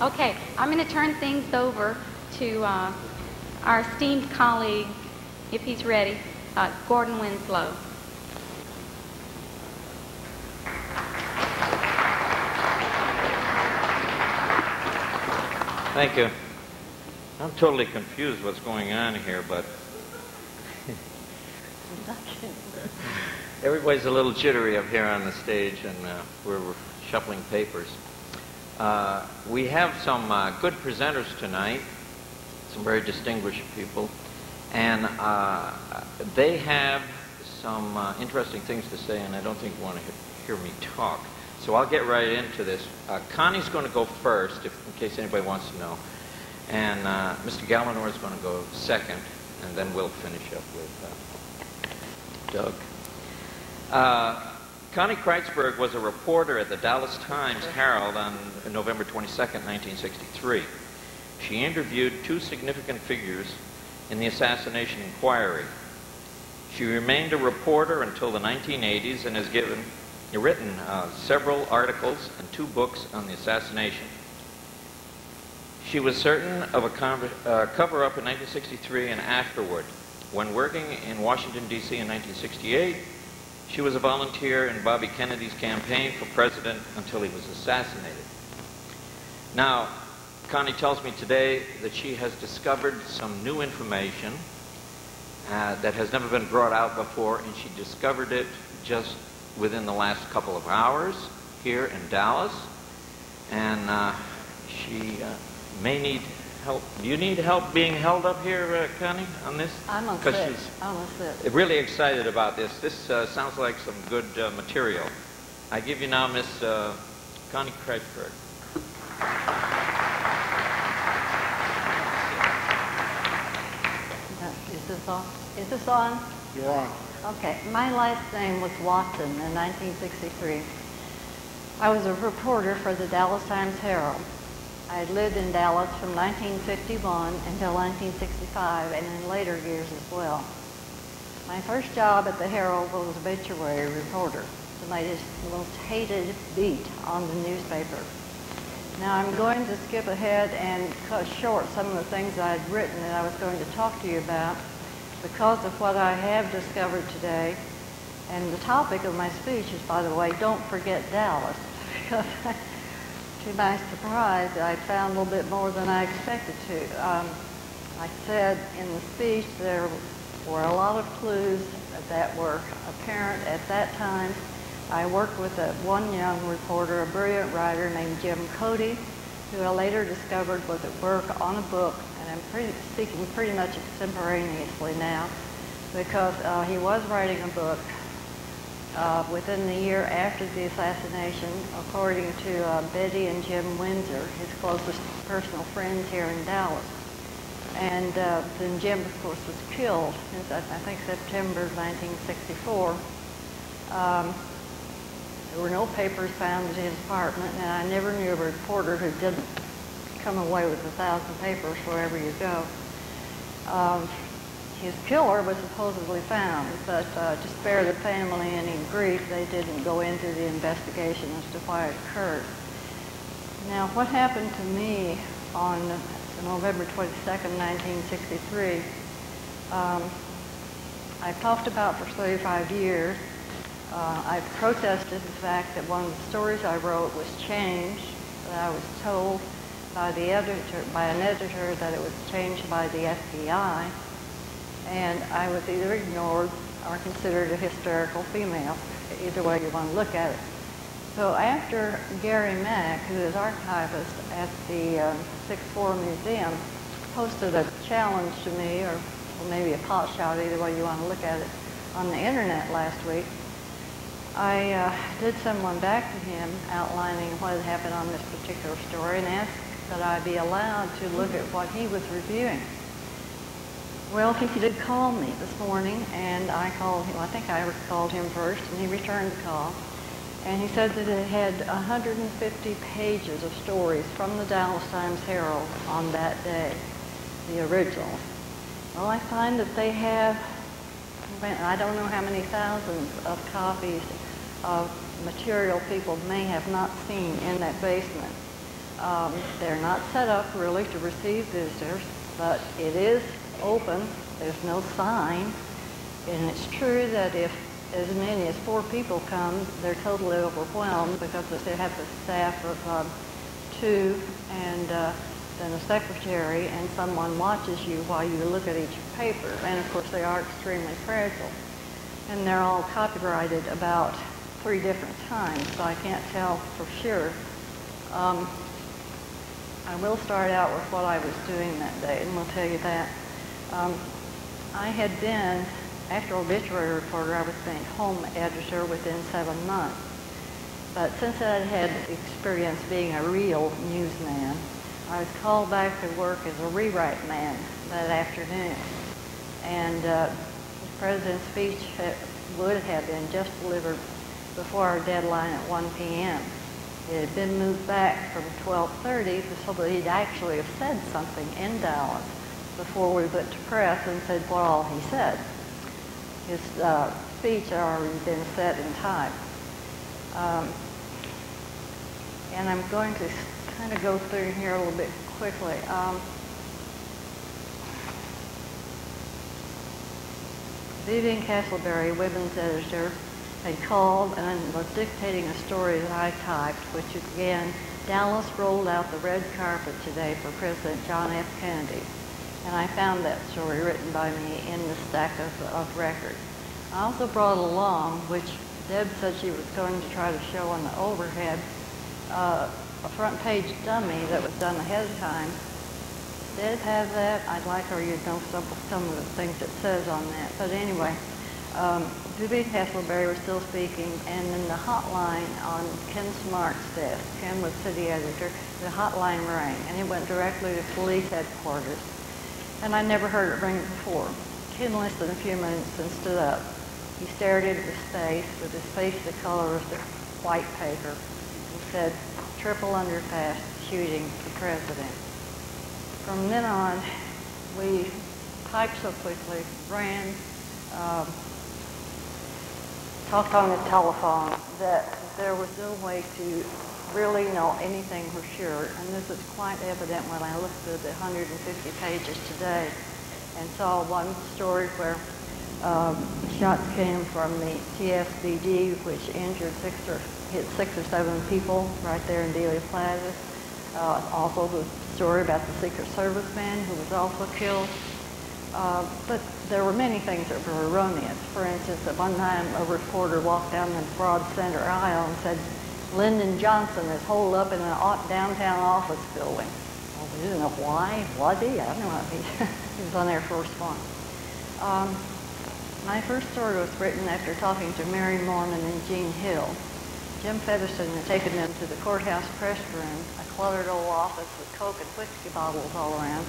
Okay, I'm going to turn things over to our esteemed colleague, if he's ready, Gordon Winslow. Thank you. I'm totally confused what's going on here, but everybody's a little jittery up here on the stage, and we're shuffling papers. We have some good presenters tonight, some very distinguished people, and they have some interesting things to say, and I don't think you want to hear me talk. So I'll get right into this. Connie's going to go first, in case anybody wants to know, and Mr. Galanor is going to go second, and then we'll finish up with Doug. Connie Critzberg was a reporter at the Dallas Times-Herald on November 22nd, 1963. She interviewed two significant figures in the assassination inquiry. She remained a reporter until the 1980s and has written several articles and 2 books on the assassination. She was certain of a cover-up in 1963 and afterward. When working in Washington, D.C. in 1968, she was a volunteer in Bobby Kennedy's campaign for president until he was assassinated. Now, Connie tells me today that she has discovered some new information that has never been brought out before, and she discovered it just within the last couple of hours here in Dallas. And she may need help. Do you need help being held up here, Connie, on this? I'm on set. I'm on set. Really excited about this. This sounds like some good material. I give you now Miss Connie Critzberg. Is this on? Is this on? You're on. Okay. My last name was Watson in 1963. I was a reporter for the Dallas Times-Herald. I had lived in Dallas from 1951 until 1965, and in later years as well. My first job at the Herald was obituary reporter, the most hated beat on the newspaper. Now I'm going to skip ahead and cut short some of the things I had written that I was going to talk to you about because of what I have discovered today. And the topic of my speech is, by the way, don't forget Dallas. Because to my surprise, I found a little bit more than I expected to. I said in the speech there were a lot of clues that were apparent at that time. I worked with one young reporter, a brilliant writer named Jim Cody, who I later discovered was at work on a book, and I'm speaking pretty much extemporaneously now, because he was writing a book within the year after the assassination, according to Betty and Jim Windsor, his closest personal friends here in Dallas. And then Jim, of course, was killed in, I think, September 1964. There were no papers found at his apartment, and I never knew a reporter who didn't come away with 1,000 papers wherever you go. His killer was supposedly found, but to spare the family any grief, they didn't go into the investigation as to why it occurred. Now, what happened to me on November 22nd, 1963, I've talked about for 35 years. I've protested the fact that one of the stories I wrote was changed, that I was told by an editor that it was changed by the FBI, and I was either ignored or considered a hysterical female, either way you want to look at it. So after Gary Mack, who is archivist at the Sixth Floor Museum, posted a challenge to me, or maybe a pot shot, either way you want to look at it, on the internet last week, I did send one back to him outlining what had happened on this particular story and asked that I be allowed to look at what he was reviewing. Well, he did call me this morning, and I called him. I think I called him first, and he returned the call. And he said that it had 150 pages of stories from the Dallas Times-Herald on that day, the original. Well, I find that they have, I don't know how many thousands of copies of material people may have not seen in that basement. They're not set up really to receive visitors, but it is open. There's no sign. And it's true that if as many as 4 people come, they're totally overwhelmed because they have a staff of 2 and then a secretary, and someone watches you while you look at each paper. And of course they are extremely fragile. And they're all copyrighted about 3 different times, so I can't tell for sure. I will start out with what I was doing that day, and we'll tell you that. I had been, after obituary reporter, I was made home editor within 7 months. But since I had experience being a real newsman, I was called back to work as a rewrite man that afternoon. And the president's speech would have been just delivered before our deadline at 1 p.m. It had been moved back from 12:30 so that he'd actually have said something in Dallas before we went to press and said what all he said. His speech had already been set in time. And I'm going to kind of go through here a little bit quickly. Vivian Castleberry, women's editor, had called and was dictating a story that I typed, which began, Dallas rolled out the red carpet today for President John F. Kennedy. And I found that story written by me in the stack of records. I also brought along, which Deb said she was going to try to show on the overhead, a front page dummy that was done ahead of time. Deb has that. I'd like her to know some of the things it says on that. But anyway, Vivian Castleberry was still speaking, and then the hotline on Ken Smart's desk, Ken was city editor, the hotline rang, and it went directly to police headquarters. And I never heard it ring before. Ken listened a few minutes and stood up. He stared into space with his face the color of the white paper and said, triple underpass shooting the president. From then on, we typed so quickly, ran, talked on the telephone, that there was no way to really know anything for sure. And this is quite evident when I looked through the 150 pages today and saw one story where shots came from the TSBG, which hit 6 or 7 people right there in Dealey Plaza. Also the story about the Secret Service man who was also killed. But there were many things that were erroneous. For instance, at one time a reporter walked down the broad center aisle and said, Lyndon Johnson is holed up in an downtown office building. Well, we didn't know why. Was he? I don't know. He was on there for response. My first story was written after talking to Mary Mormon and Jean Hill. Jim Featherston had taken them to the courthouse press room, a cluttered old office with Coke and whiskey bottles all around,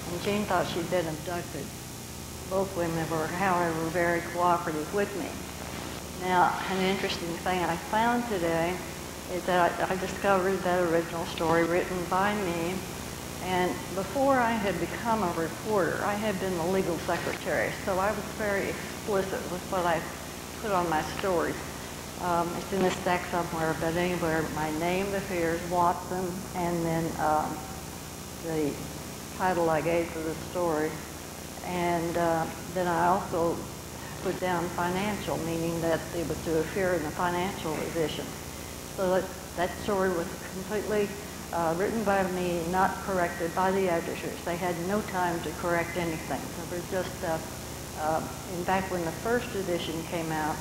and Jean thought she'd been abducted. Both women were, however, very cooperative with me. Now, an interesting thing I found today is that I discovered that original story written by me, and before I had become a reporter, I had been the legal secretary, so I was very explicit with what I put on my stories. It's in this stack somewhere, but anywhere my name appears, Watson, and then the title I gave for the story. And then I also put down financial, meaning that it was to appear in the financial edition. So that story was completely written by me, not corrected by the editors. They had no time to correct anything. They were just, in fact, when the first edition came out,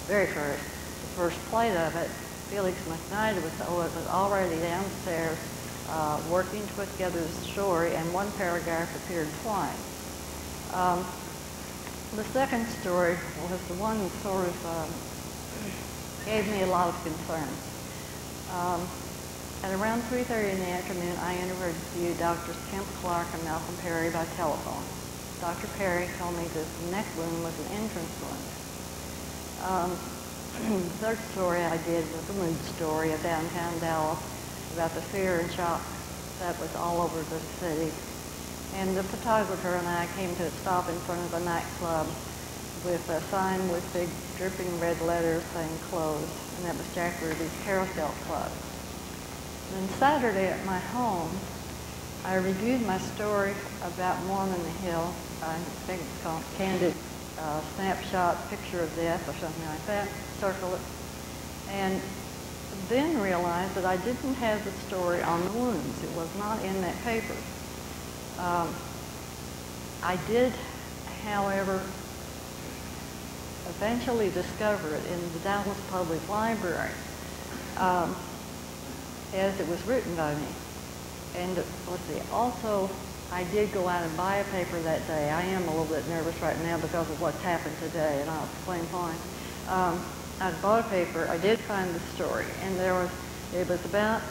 very first, the first plate of it, Felix McKnight was already downstairs working to put together the story, and one paragraph appeared twice. The second story was the one that sort of gave me a lot of concern. At around 3:30 in the afternoon, I interviewed Drs. Kemp Clark and Malcolm Perry by telephone. Dr. Perry told me that the next wound was an entrance wound. The third story I did was a mood story of downtown Dallas about the fear and shock that was all over the city. And the photographer and I came to a stop in front of a nightclub with a sign with big dripping red letters saying closed, and that was Jack Ruby's Carousel Club. Then Saturday at my home, I reviewed my story about Mormon Hill. I think it's called Candid Snapshot Picture of Death or something like that. Circle it. And then realized that I didn't have the story on the wounds. It was not in that paper. I did, however, eventually discover it in the Dallas Public Library as it was written by me. And let's see, also I did go out and buy a paper that day. I am a little bit nervous right now because of what's happened today, and I'll explain why. I bought a paper. I did find the story, and it was about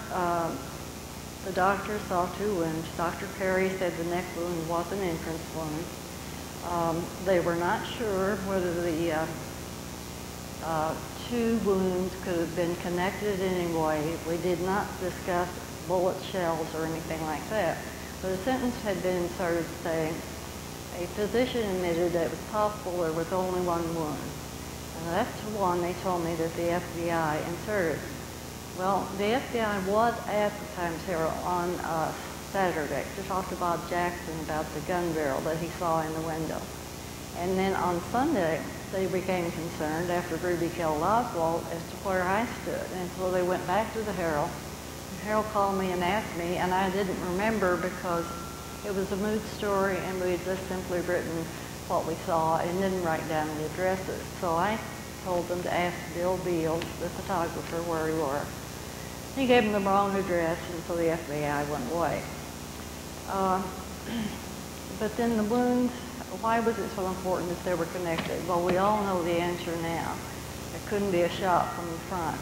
the doctor saw 2 wounds. Dr. Perry said the neck wound was an entrance wound. They were not sure whether the 2 wounds could have been connected in any way. We did not discuss bullet shells or anything like that. But a sentence had been inserted saying, a physician admitted that it was possible there was only 1 wound. And that's the one they told me that the FBI inserted. Well, the FBI was at the Times-Herald on Saturday to talk to Bob Jackson about the gun barrel that he saw in the window. And then on Sunday, they became concerned after Ruby killed Oswald as to where I stood. And so they went back to the Herald. The Herald called me and asked me, and I didn't remember because it was a mood story and we had just simply written what we saw and didn't write down the addresses. So I told them to ask Bill Beals, the photographer, where we were. He gave them the wrong address, and so the FBI went away. But then the wounds, why was it so important that they were connected? Well, we all know the answer now. It couldn't be a shot from the front.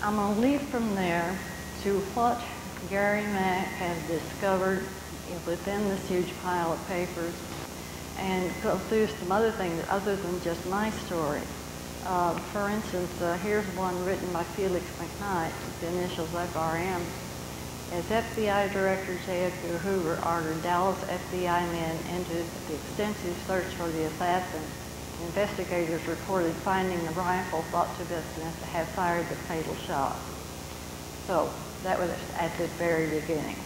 I'm going to leave from there to what Gary Mack has discovered within this huge pile of papers and go through some other things other than just my story. For instance, here's one written by Felix McKnight, with the initials FRM. As FBI Director JFK Hoover ordered Dallas FBI men into the extensive search for the assassin, investigators reported finding the rifle thought to have fired the fatal shot. So that was at the very beginning.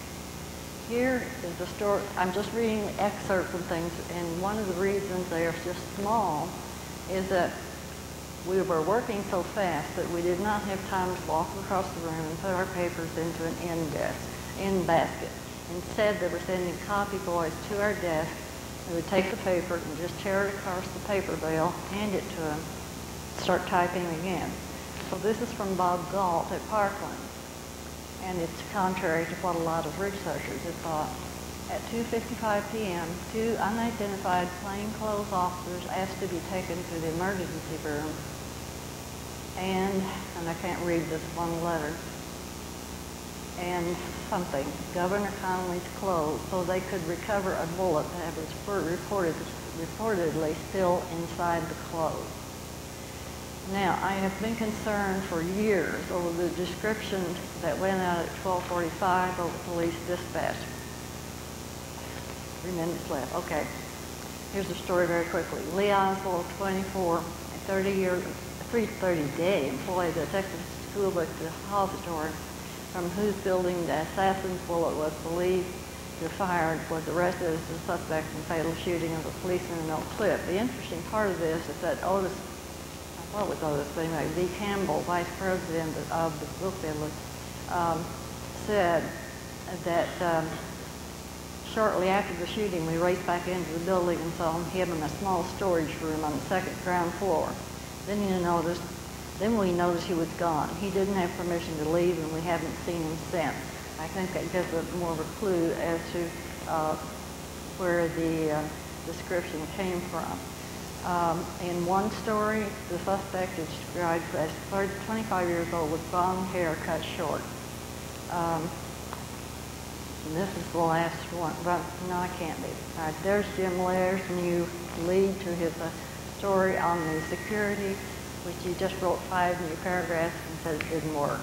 Here is the story. I'm just reading excerpts from things, and one of the reasons they are just small is that we were working so fast that we did not have time to walk across the room and put our papers into an end basket. Instead, they were sending copy boys to our desk. They would take the paper and just tear it across the paper bale, hand it to them, start typing again. So this is from Bob Galt at Parkland. And it's contrary to what a lot of researchers have thought. At 2:55 p.m., 2 unidentified plainclothes officers asked to be taken to the emergency room. And I can't read this one letter, and something, Governor Connolly's clothes, so they could recover a bullet that was reportedly still inside the clothes. Now, I have been concerned for years over the description that went out at 12:45 over police dispatch. 3 minutes left. Okay. Here's the story very quickly. Lee Oswald, 24, a 30-day employee of the Texas School Book Depository, from whose building the assassin's bullet was believed to have fired, was arrested as the suspect in the fatal shooting of a policeman in Oak Cliff. The interesting part of this is that Otis, what was Otis anyway, V. Campbell, vice president of the book business, said that shortly after the shooting, we raced back into the building and saw him in a small storage room on the ground floor. Then we noticed he was gone. He didn't have permission to leave, and we haven't seen him since. I think that gives us more of a clue as to where the description came from. In one story, the suspect is described as 25 years old with blonde hair cut short. And this is the last one. No, I can't be. All right, there's Jim Lair's new lead to his story on the security, which he just wrote 5 new paragraphs and said it didn't work.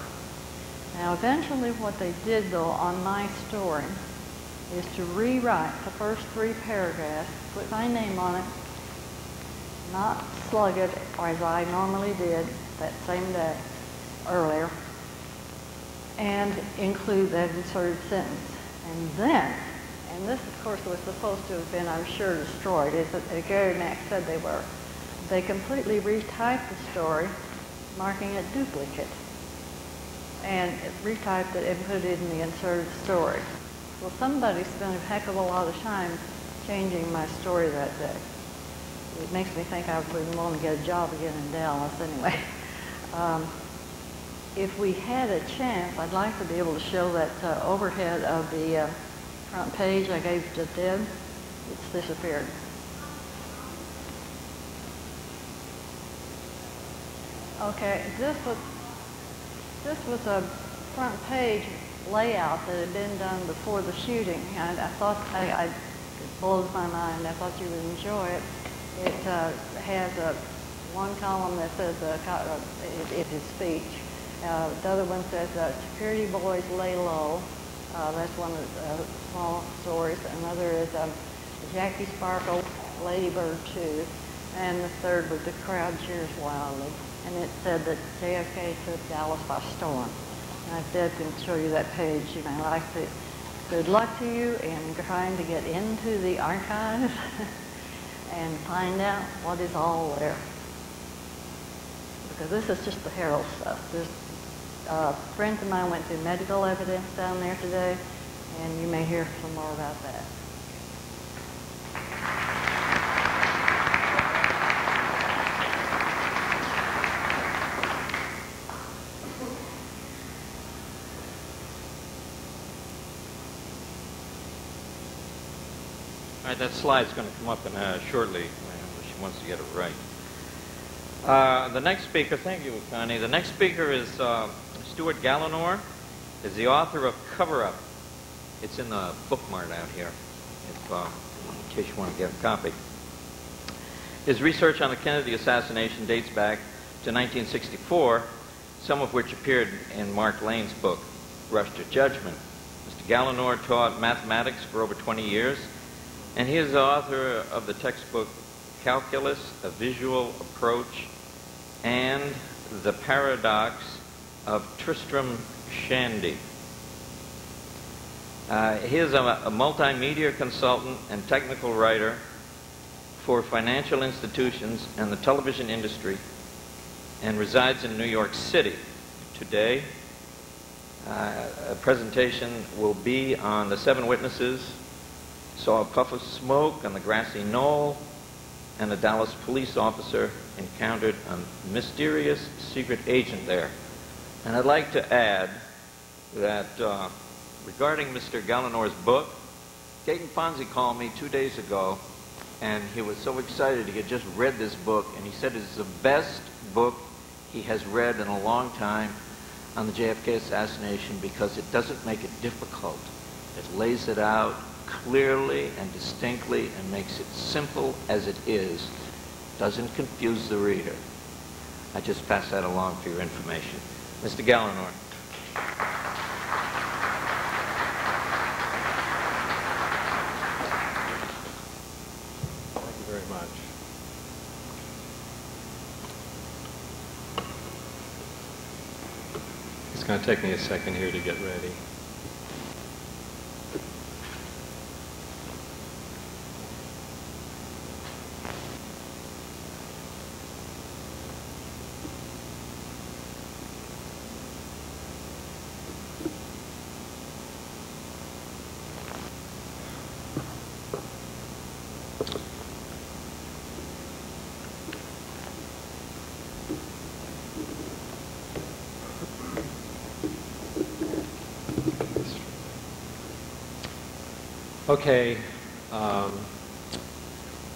Now, eventually what they did, though, on my story is to rewrite the first 3 paragraphs, put my name on it, not slug it as I normally did that same day earlier, and include that inserted sentence. And then, and this of course was supposed to have been, I'm sure, destroyed, as Gary Mack said they were. They completely retyped the story, marking it duplicate, and retyped it and put it in the inserted story. Well, somebody spent a heck of a lot of time changing my story that day. It makes me think I wouldn't want to get a job again in Dallas anyway. If we had a chance, I'd like to be able to show that overhead of the front page I gave to Deb. It's disappeared. Okay, this was a front page layout that had been done before the shooting, and I thought it blows my mind. I thought you would enjoy it. It has one column that says it's his speech. The other one says security boys lay low. That's one of the small stories. Another is Jackie Sparkle, Ladybird 2. And the third was the crowd cheers wildly. And it said that JFK took Dallas by storm. And I Deb can show you that page. You may like it. Good luck to you in trying to get into the archives and find out what is all there. Because this is just the Herald stuff. There's friends of mine went through medical evidence down there today, and you may hear some more about that. All right, that slide's going to come up shortly. She wants to get it right. The next speaker, thank you, Connie. The next speaker is Stuart Galanor, is the author of Cover Up. It's in the bookmark out here, in case you want to get a copy. His research on the Kennedy assassination dates back to 1964, some of which appeared in Mark Lane's book, Rush to Judgment. Mr. Galanor taught mathematics for over 20 years, and he is the author of the textbook Calculus, A Visual Approach, and The Paradox of Tristram Shandy. He is a multimedia consultant and technical writer for financial institutions and the television industry, and resides in New York City. Today, a presentation will be on the 7 witnesses, saw a puff of smoke on the grassy knoll, and a Dallas police officer encountered a mysterious secret agent there. And I'd like to add that regarding Mr. Galanor's book, Gaten Fonzie called me 2 days ago, and he was so excited he had just read this book, and he said it's the best book he has read in a long time on the JFK assassination because it doesn't make it difficult. It lays it out clearly and distinctly and makes it simple as it is. Doesn't confuse the reader. I just pass that along for your information. Mr. Galanor. Thank you very much. It's going to take me a second here to get ready. Okay,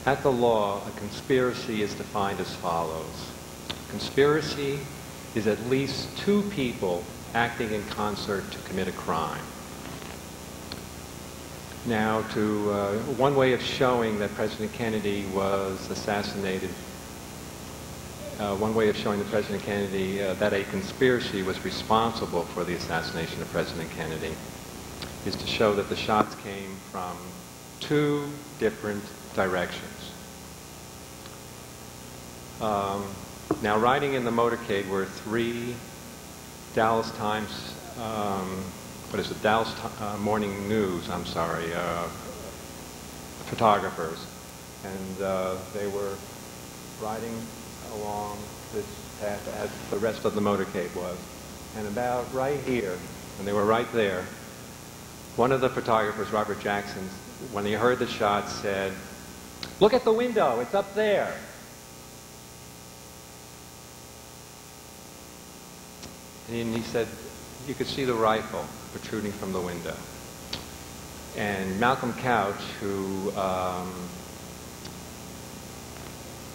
at the law, a conspiracy is defined as follows. Conspiracy is at least 2 people acting in concert to commit a crime. Now, one way of showing that President Kennedy was assassinated, one way of showing that President Kennedy, that a conspiracy was responsible for the assassination of President Kennedy, is to show that the shots came from 2 different directions. Now, riding in the motorcade were 3 Dallas Times what is it, Dallas Morning News, I'm sorry, photographers. And they were riding along this path as the rest of the motorcade was. And about right here, and they were right there, one of the photographers, Robert Jackson, when he heard the shot, said, "Look at the window, it's up there." And he said, you could see the rifle protruding from the window. And Malcolm Couch, who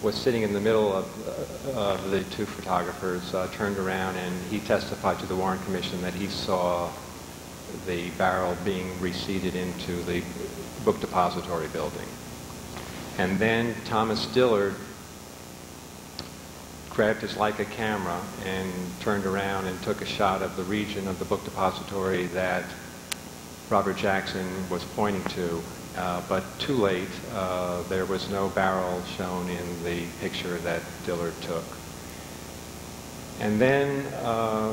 was sitting in the middle of the two photographers, turned around and he testified to the Warren Commission that he saw the barrel being reseated into the book depository building. And then Thomas Dillard grabbed his Leica camera and turned around and took a shot of the region of the book depository that Robert Jackson was pointing to. But too late, there was no barrel shown in the picture that Dillard took. And then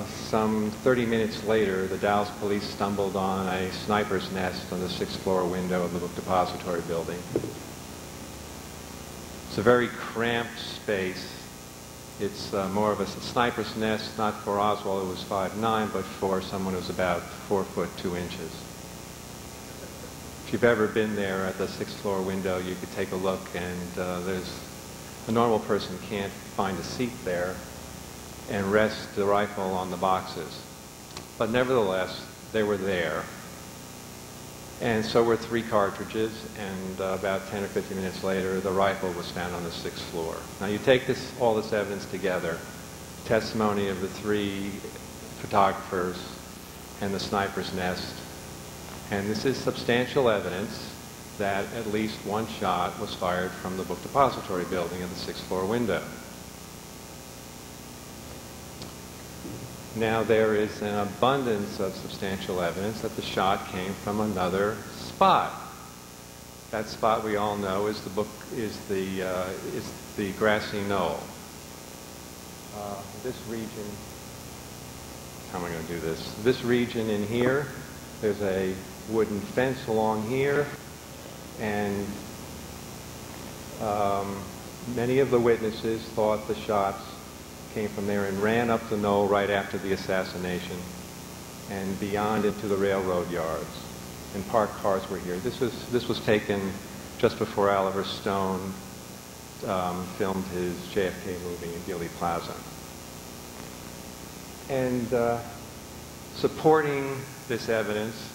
some 30 minutes later, the Dallas police stumbled on a sniper's nest on the 6th floor window of the book depository building. It's a very cramped space. It's more of a sniper's nest, not for Oswald, who was 5'9", but for someone who's about 4 foot 2 inches. If you've ever been there at the 6th floor window, you could take a look, and a normal person can't find a seat there and rest the rifle on the boxes. But nevertheless, they were there. And so were 3 cartridges, and about 10 or 15 minutes later, the rifle was found on the 6th floor. Now you take all this evidence together, testimony of the 3 photographers and the sniper's nest, and this is substantial evidence that at least one shot was fired from the book depository building at the 6th floor window. Now there is an abundance of substantial evidence that the shot came from another spot. That spot we all know is the grassy knoll. This region, how am I going to do this? This region in here, there's a wooden fence along here, and many of the witnesses thought the shots came from there and ran up the knoll right after the assassination and beyond into the railroad yards. And parked cars were here. This was taken just before Oliver Stone filmed his JFK movie in Dealey Plaza. And supporting this evidence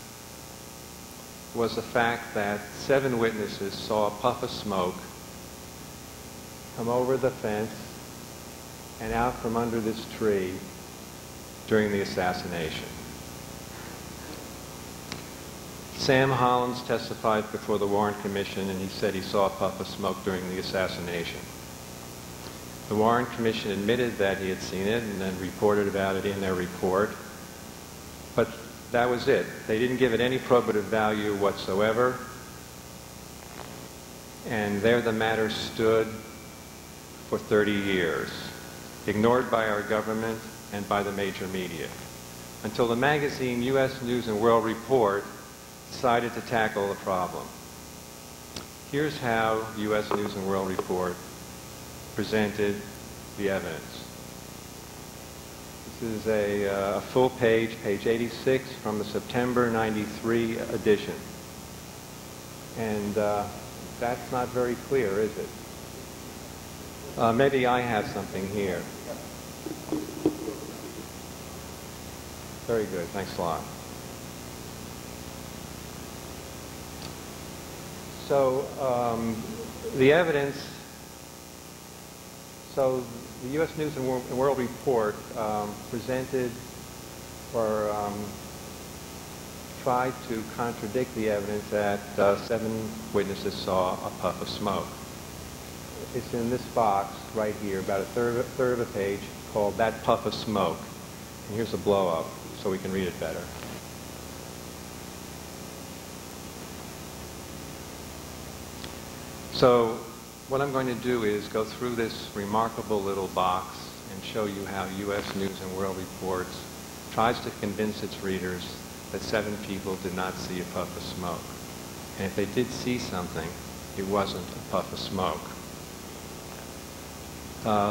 was the fact that 7 witnesses saw a puff of smoke come over the fence and out from under this tree during the assassination. Sam Hollins testified before the Warren Commission, and he said he saw a puff of smoke during the assassination. The Warren Commission admitted that he had seen it and then reported about it in their report, but that was it. They didn't give it any probative value whatsoever, and there the matter stood for 30 years. Ignored by our government and by the major media, until the magazine U.S. News and World Report decided to tackle the problem. Here's how U.S. News and World Report presented the evidence. This is a full page, page 86, from the September '93 edition. And that's not very clear, is it? Maybe I have something here. Very good. Thanks a lot. So the evidence, so the U.S. News and World Report presented or tried to contradict the evidence that 7 witnesses saw a puff of smoke. It's in this box right here, about a third of a page, called That Puff of Smoke. And here's a blow-up so we can read it better. So what I'm going to do is go through this remarkable little box and show you how U.S. News and World Report's tries to convince its readers that 7 people did not see a puff of smoke. And if they did see something, it wasn't a puff of smoke.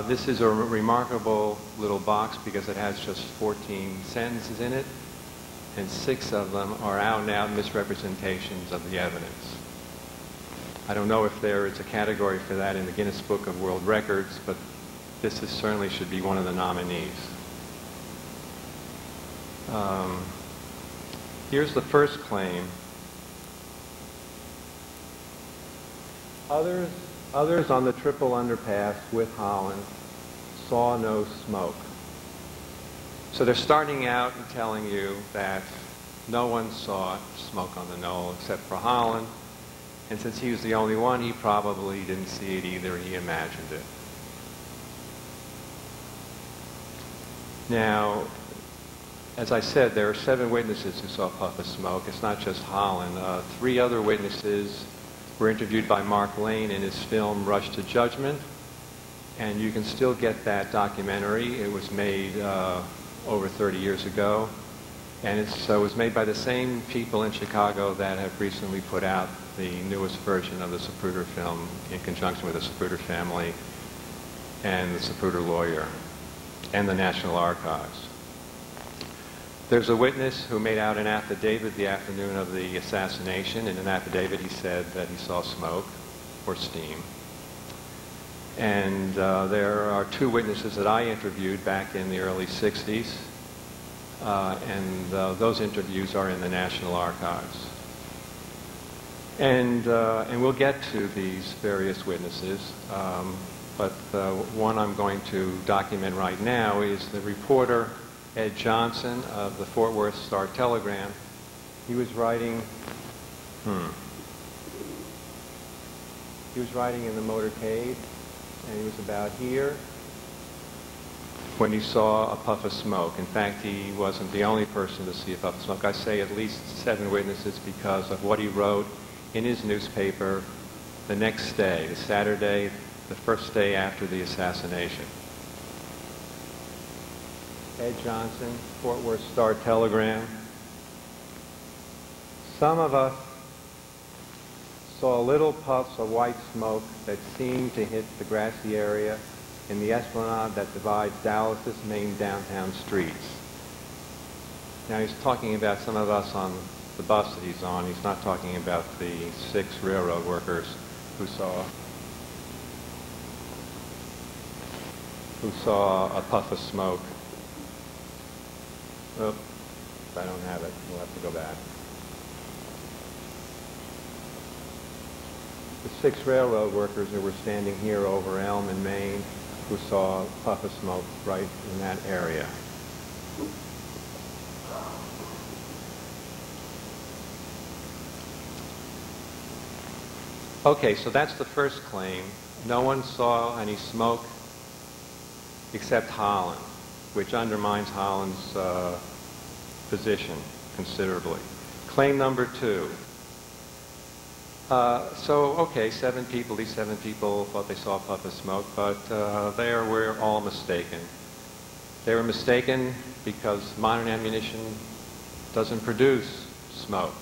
This is a remarkable little box because it has just 14 sentences in it, and 6 of them are out-and-out misrepresentations of the evidence. I don't know if there is a category for that in the Guinness Book of World Records, but this certainly should be one of the nominees. Here's the first claim. Others on the triple underpass with Holland saw no smoke. So they're starting out and telling you that no one saw smoke on the knoll except for Holland. And since he was the only one, he probably didn't see it either. He imagined it. Now, as I said, there are 7 witnesses who saw a puff of smoke. It's not just Holland. 3 other witnesses were interviewed by Mark Lane in his film Rush to Judgment. And you can still get that documentary. It was made over 30 years ago. And it was made by the same people in Chicago that have recently put out the newest version of the Zapruder film in conjunction with the Zapruder family and the Zapruder lawyer and the National Archives. There's a witness who made out an affidavit the afternoon of the assassination. In an affidavit he said that he saw smoke or steam. And there are 2 witnesses that I interviewed back in the early 60s. And those interviews are in the National Archives. And we'll get to these various witnesses, but one I'm going to document right now is the reporter Ed Johnson of the Fort Worth Star-Telegram. He was writing, he was riding in the motorcade, and he was about here when he saw a puff of smoke. In fact, he wasn't the only person to see a puff of smoke. I say at least 7 witnesses because of what he wrote in his newspaper the next day, the Saturday, the first day after the assassination. Ed Johnson, Fort Worth Star-Telegram. Some of us saw little puffs of white smoke that seemed to hit the grassy area in the esplanade that divides Dallas's main downtown streets. Now he's talking about some of us on the bus that he's on. He's not talking about the 6 railroad workers who saw a puff of smoke. Oh, I don't have it. We'll have to go back. The 6 railroad workers who were standing here over Elm in Maine who saw a puff of smoke right in that area. Okay, so that's the first claim. No one saw any smoke except Holland, which undermines Holland's position considerably. Claim number 2. Okay, 7 people, these 7 people thought they saw a puff of smoke, but they were all mistaken. They were mistaken because modern ammunition doesn't produce smoke.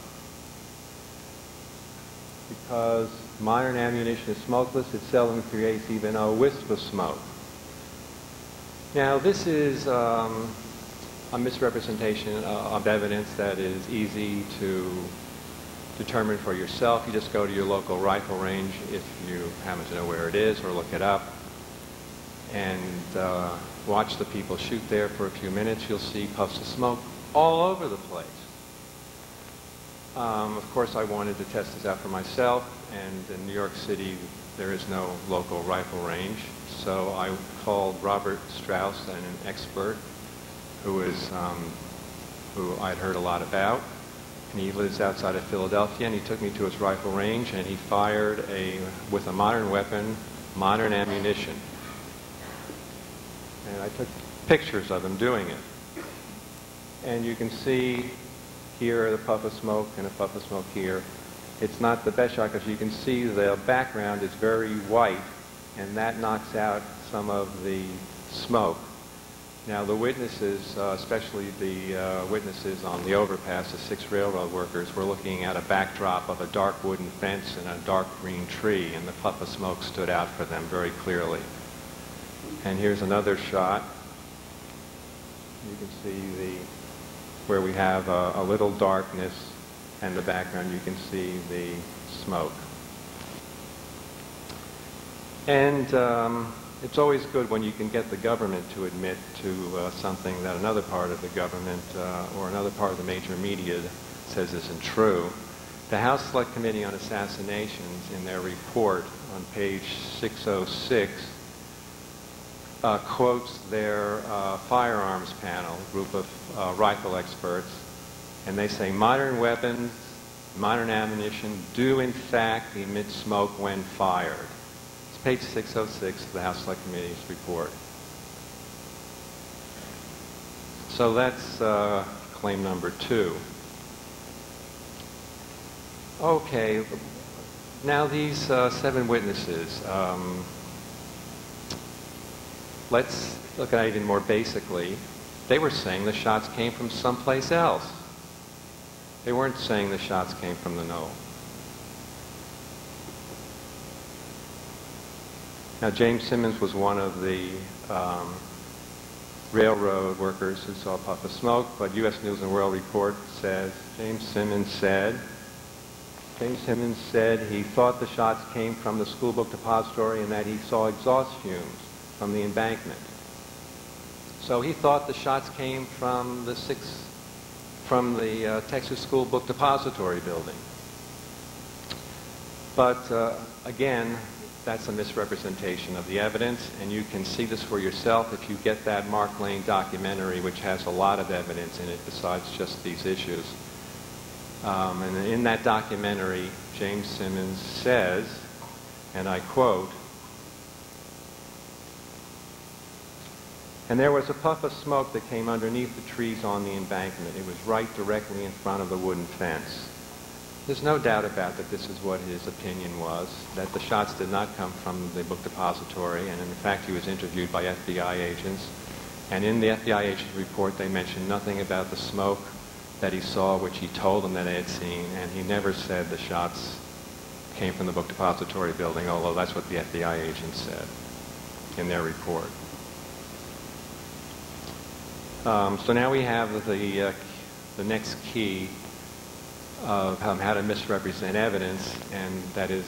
Because modern ammunition is smokeless, it seldom creates even a wisp of smoke. Now, this is a misrepresentation of evidence that is easy to determine for yourself. You just go to your local rifle range if you happen to know where it is, or look it up, and watch the people shoot there for a few minutes. You'll see puffs of smoke all over the place. Of course, I wanted to test this out for myself, and in New York City there is no local rifle range, so I called Robert Strauss, an expert who I'd heard a lot about. And he lives outside of Philadelphia, and he took me to his rifle range, and he fired with a modern weapon, modern ammunition. And I took pictures of him doing it. And you can see here the puff of smoke and a puff of smoke here. It's not the best shot because you can see the background is very white, and that knocks out some of the smoke. Now the witnesses, especially the witnesses on the overpass, the 6 railroad workers, were looking at a backdrop of a dark wooden fence and a dark green tree, and the puff of smoke stood out for them very clearly. And here's another shot. You can see where we have a little darkness, and the background you can see the smoke. And it's always good when you can get the government to admit to something that another part of the government or another part of the major media says isn't true. The House Select Committee on Assassinations, in their report on page 606, quotes their firearms panel, a group of rifle experts, and they say modern weapons, modern ammunition do in fact emit smoke when fired. Page 606 of the House Select Committee's report. So that's claim number 2. Okay, now these 7 witnesses. Let's look at it even more basically. They were saying the shots came from someplace else. They weren't saying the shots came from the knoll. Now, James Simmons was one of the railroad workers who saw a puff of smoke, but U.S. News and World Report says James Simmons said he thought the shots came from the school book depository and that he saw exhaust fumes from the embankment. So he thought the shots came from the Texas School Book Depository building. But again, that's a misrepresentation of the evidence, and you can see this for yourself if you get that Mark Lane documentary, which has a lot of evidence in it besides just these issues. And in that documentary, James Simmons says, and I quote, "And there was a puff of smoke that came underneath the trees on the embankment. It was right directly in front of the wooden fence." There's no doubt about that this is what his opinion was, that the shots did not come from the book depository, and in fact he was interviewed by FBI agents. And in the FBI agent's report they mentioned nothing about the smoke that he saw, which he told them that they had seen, and he never said the shots came from the book depository building, although that's what the FBI agents said in their report. So now we have the next key of how to misrepresent evidence, and that is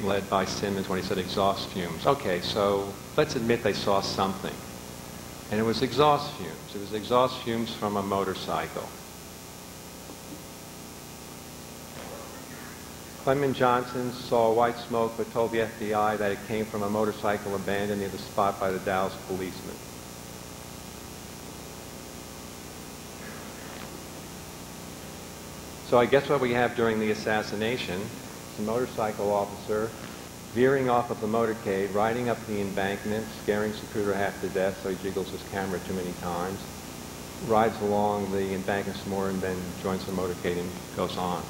led by Simmons when he said exhaust fumes. Okay, so let's admit they saw something. And it was exhaust fumes. It was exhaust fumes from a motorcycle. Clement Johnson saw white smoke but told the FBI that it came from a motorcycle abandoned near the spot by the Dallas policeman. So I guess what we have during the assassination is a motorcycle officer veering off of the motorcade, riding up the embankment, scaring Zapruder half to death so he jiggles his camera too many times, rides along the embankment some more, and then joins the motorcade and goes on.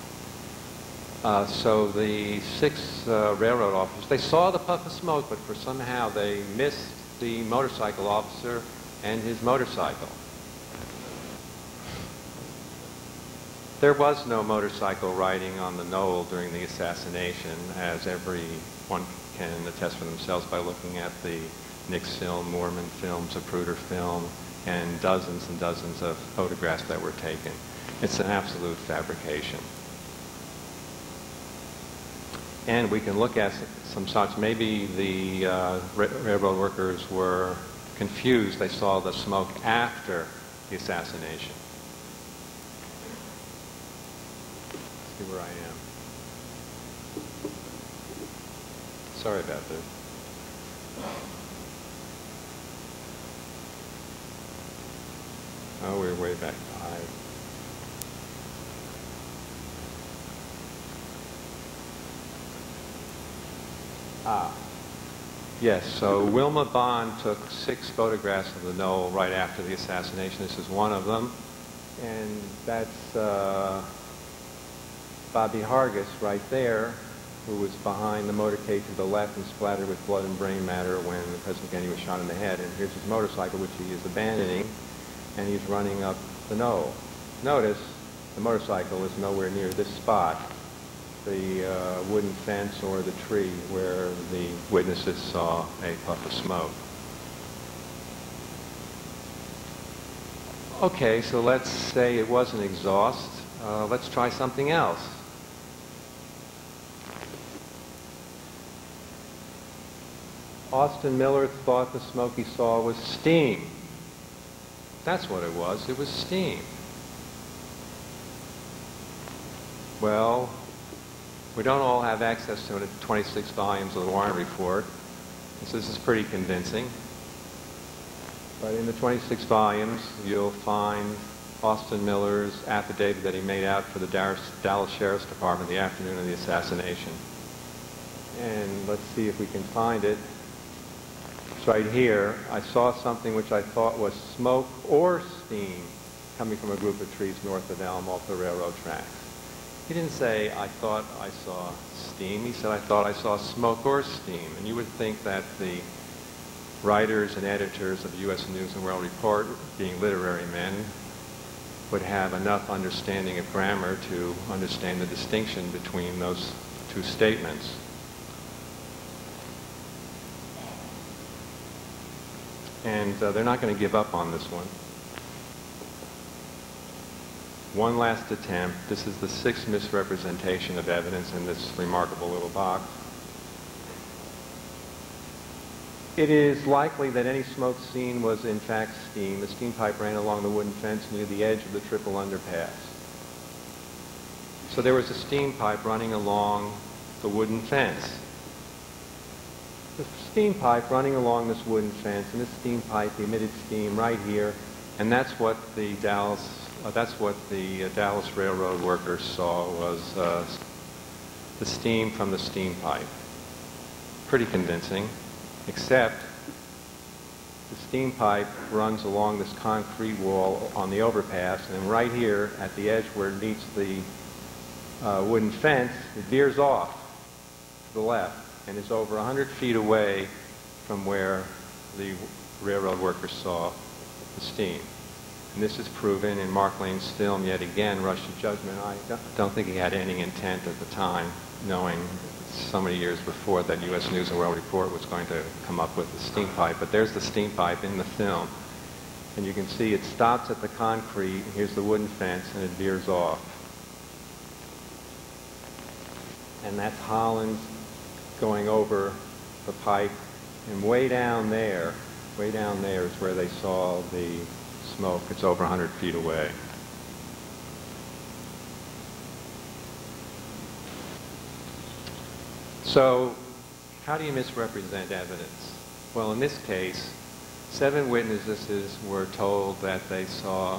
So the 6 railroad officers, they saw the puff of smoke, but for somehow they missed the motorcycle officer and his motorcycle. There was no motorcycle riding on the knoll during the assassination, as everyone can attest for themselves by looking at the Nix film, Moorman film, Zapruder film, and dozens of photographs that were taken. It's an absolute fabrication. And we can look at some shots. Maybe the railroad workers were confused. They saw the smoke after the assassination. See where I am. Sorry about this. Oh, we're way back behind. Yes, so Wilma Bond took 6 photographs of the knoll right after the assassination. This is one of them. And that's Bobby Hargis right there. who was behind the motorcade to the left and splattered with blood and brain matter when President Kennedy was shot in the head. And here's his motorcycle, which he is abandoning, and he's running up the knoll. Notice the motorcycle is nowhere near this spot, the wooden fence or the tree where the witnesses saw a puff of smoke. Okay, so let's say it wasn't exhaust. Let's try something else. Austin Miller thought the smoke he saw was steam. That's what it was. It was steam. Well, we don't all have access to the 26 volumes of the warrant report, so this is pretty convincing. But in the 26 volumes, you'll find Austin Miller's affidavit that he made out for the Dallas Sheriff's Department the afternoon of the assassination. And let's see if we can find it. It's right here. I saw something which I thought was smoke or steam coming from a group of trees north of Elm off the railroad tracks. He didn't say, I thought I saw steam. He said, I thought I saw smoke or steam. And you would think that the writers and editors of the U.S. News and World Report, being literary men, would have enough understanding of grammar to understand the distinction between those two statements. And they're not going to give up on this one. One last attempt. This is the sixth misrepresentation of evidence in this remarkable little box. It is likely that any smoke seen was in fact steam. The steam pipe ran along the wooden fence near the edge of the triple underpass. So there was a steam pipe running along the wooden fence. The steam pipe running along this wooden fence, and this steam pipe emitted steam right here, and that's what the Dallas Railroad workers saw was the steam from the steam pipe. Pretty convincing, except the steam pipe runs along this concrete wall on the overpass, and right here at the edge where it meets the wooden fence, it veers off to the left and is over 100 feet away from where the railroad workers saw the steam. And this is proven in Mark Lane's film, yet again, Rush to Judgment. I don't think he had any intent at the time, knowing so many years before that U.S. News and World Report was going to come up with the steam pipe. But there's the steam pipe in the film. And you can see it stops at the concrete, and here's the wooden fence, and it veers off. And that's Holland going over the pipe, and way down there is where they saw the smoke. It's over 100 feet away. So, how do you misrepresent evidence? Well, in this case, 7 witnesses were told that they saw,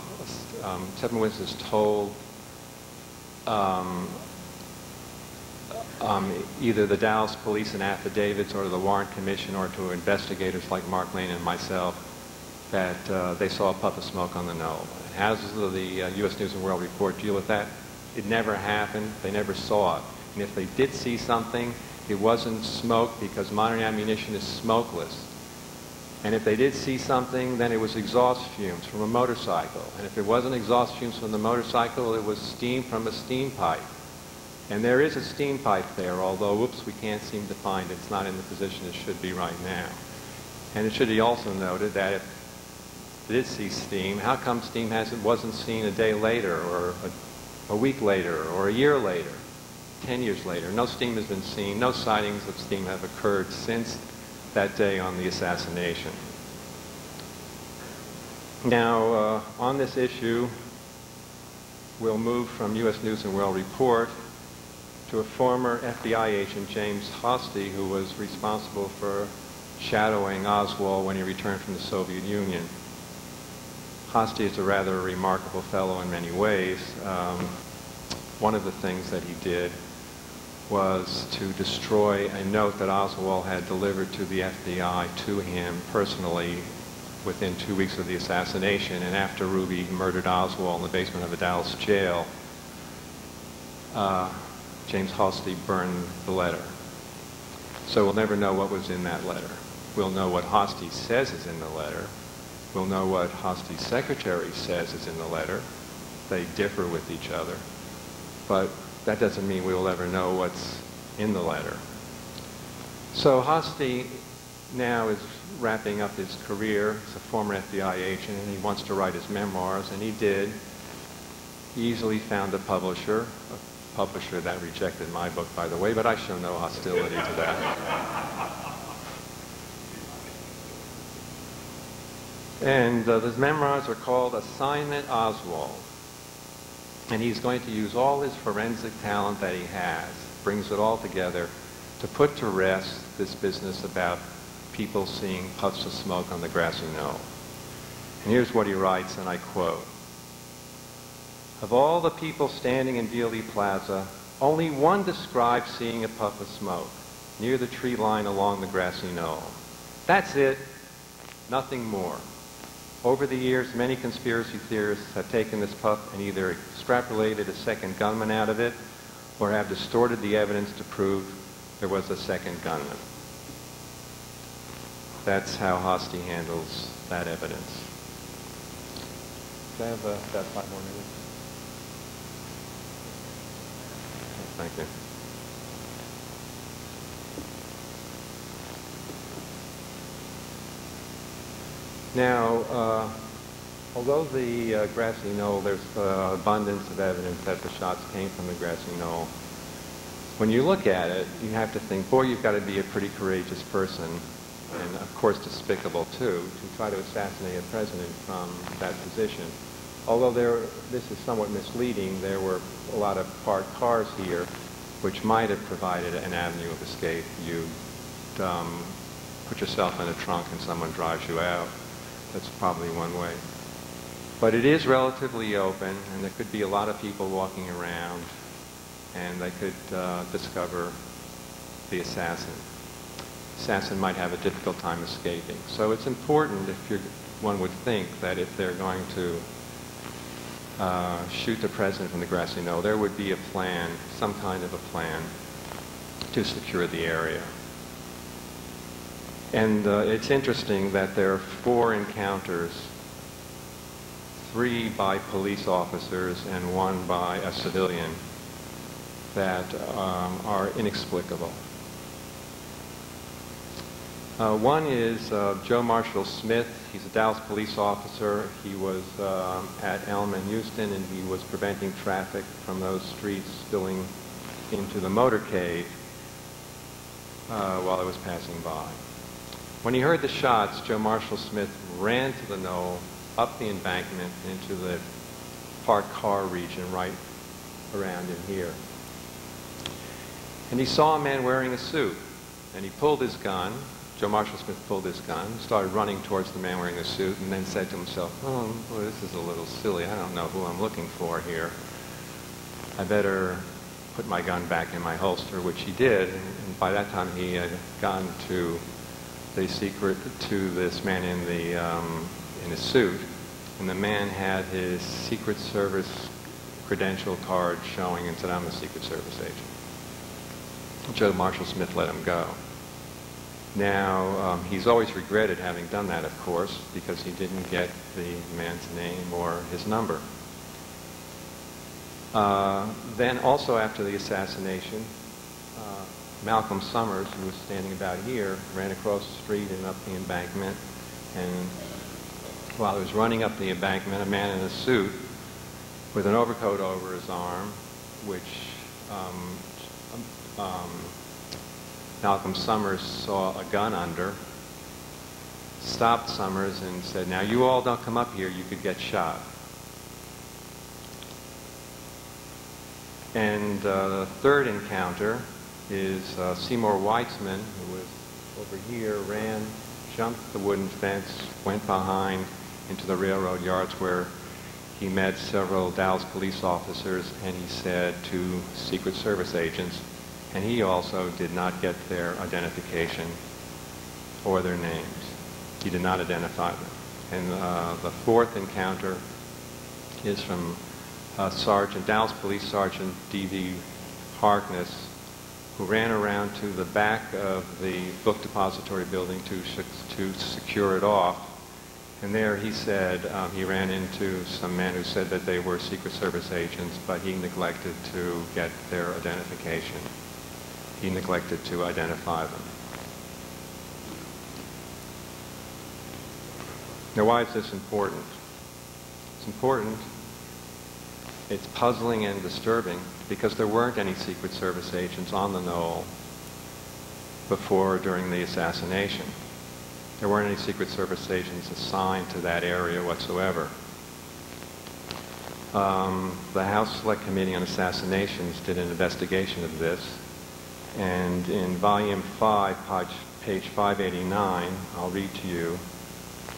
7 witnesses told either the Dallas police in affidavits or the Warrant Commission or to investigators like Mark Lane and myself that they saw a puff of smoke on the knoll. How does the U.S. News and World Report deal with that? It never happened. They never saw it. And if they did see something, it wasn't smoke because modern ammunition is smokeless. And if they did see something, then it was exhaust fumes from a motorcycle. And if it wasn't exhaust fumes from the motorcycle, it was steam from a steam pipe. And there is a steam pipe there, although, whoops, we can't seem to find it. It's not in the position it should be right now. And it should be also noted that if it did see steam, how come steam wasn't seen a day later or a week later or a year later, 10 years later? No steam has been seen. No sightings of steam have occurred since that day on the assassination. Now, on this issue, we'll move from U.S. News and World Report to a former FBI agent, James Hosty, who was responsible for shadowing Oswald when he returned from the Soviet Union. Hosty is a rather remarkable fellow in many ways. One of the things that he did was to destroy a note that Oswald had delivered to the FBI to him personally within 2 weeks of the assassination. And after Ruby murdered Oswald in the basement of a Dallas jail, James Halsey burned the letter. So we'll never know what was in that letter. We'll know what Halsey says is in the letter. We'll know what Halsey's secretary says is in the letter. They differ with each other. But that doesn't mean we will ever know what's in the letter. So Halsey now is wrapping up his career. He's a former FBI agent, and he wants to write his memoirs, and he did. He easily found a publisher that rejected my book, by the way, but I show no hostility to that. And his memoirs are called Assignment Oswald. And he's going to use all his forensic talent that he has, brings it all together, to put to rest this business about people seeing puffs of smoke on the grassy knoll. And here's what he writes, and I quote, "Of all the people standing in Dealey Plaza, only one described seeing a puff of smoke near the tree line along the grassy knoll. That's it, nothing more. Over the years, many conspiracy theorists have taken this puff and either extrapolated a second gunman out of it or have distorted the evidence to prove there was a second gunman." That's how Halsey handles that evidence. Can I have about 5 more minutes? Thank you. Now, although the grassy knoll, there's abundance of evidence that the shots came from the grassy knoll, when you look at it, you have to think, boy, you've got to be a pretty courageous person, and of course despicable too, to try to assassinate a president from that position. Although this is somewhat misleading, there were a lot of parked cars here, which might have provided an avenue of escape. You put yourself in a trunk and someone drives you out. That's probably one way. But it is relatively open, and there could be a lot of people walking around, and they could discover the assassin. The assassin might have a difficult time escaping. So it's important, one would think, that if they're going to shoot the president from the grassy knoll, there would be a plan, some kind of a plan, to secure the area. And it's interesting that there are 4 encounters, 3 by police officers and 1 by a civilian, that are inexplicable. One is Joe Marshall Smith. He's a Dallas police officer. He was at Elm and Houston, and he was preventing traffic from those streets spilling into the motorcade while it was passing by. When he heard the shots, Joe Marshall Smith ran to the knoll, up the embankment, into the parked car region right around in here. And he saw a man wearing a suit, and he pulled his gun. Joe Marshall Smith pulled his gun, started running towards the man wearing the suit, and then said to himself, "Oh, boy, this is a little silly. I don't know who I'm looking for here. I better put my gun back in my holster," which he did. And by that time, he had gone to this man in his suit, and the man had his Secret Service credential card showing and said, "I'm a Secret Service agent." Joe Marshall Smith let him go. Now, he's always regretted having done that, of course, because he didn't get the man's name or his number. Then also after the assassination, Malcolm Summers, who was standing about here, ran across the street and up the embankment. And while he was running up the embankment, a man in a suit with an overcoat over his arm, which Malcolm Summers saw a gun under, stopped Summers and said, "Now you all don't come up here, you could get shot." And the third encounter is Seymour Weitzman, who was over here, ran, jumped the wooden fence, went behind into the railroad yards where he met several Dallas police officers, and he said to Secret Service agents, and he also did not get their identification or their names. He did not identify them. And the fourth encounter is from Dallas Police Sergeant D.V. Harkness, who ran around to the back of the book depository building to secure it off. And there he said he ran into some men who said that they were Secret Service agents, but he neglected to get their identification. He neglected to identify them. Now, why is this important? It's important, it's puzzling and disturbing, because there weren't any Secret Service agents on the knoll before or during the assassination. There weren't any Secret Service agents assigned to that area whatsoever. The House Select Committee on Assassinations did an investigation of this, and in Volume 5, page 589, I'll read to you.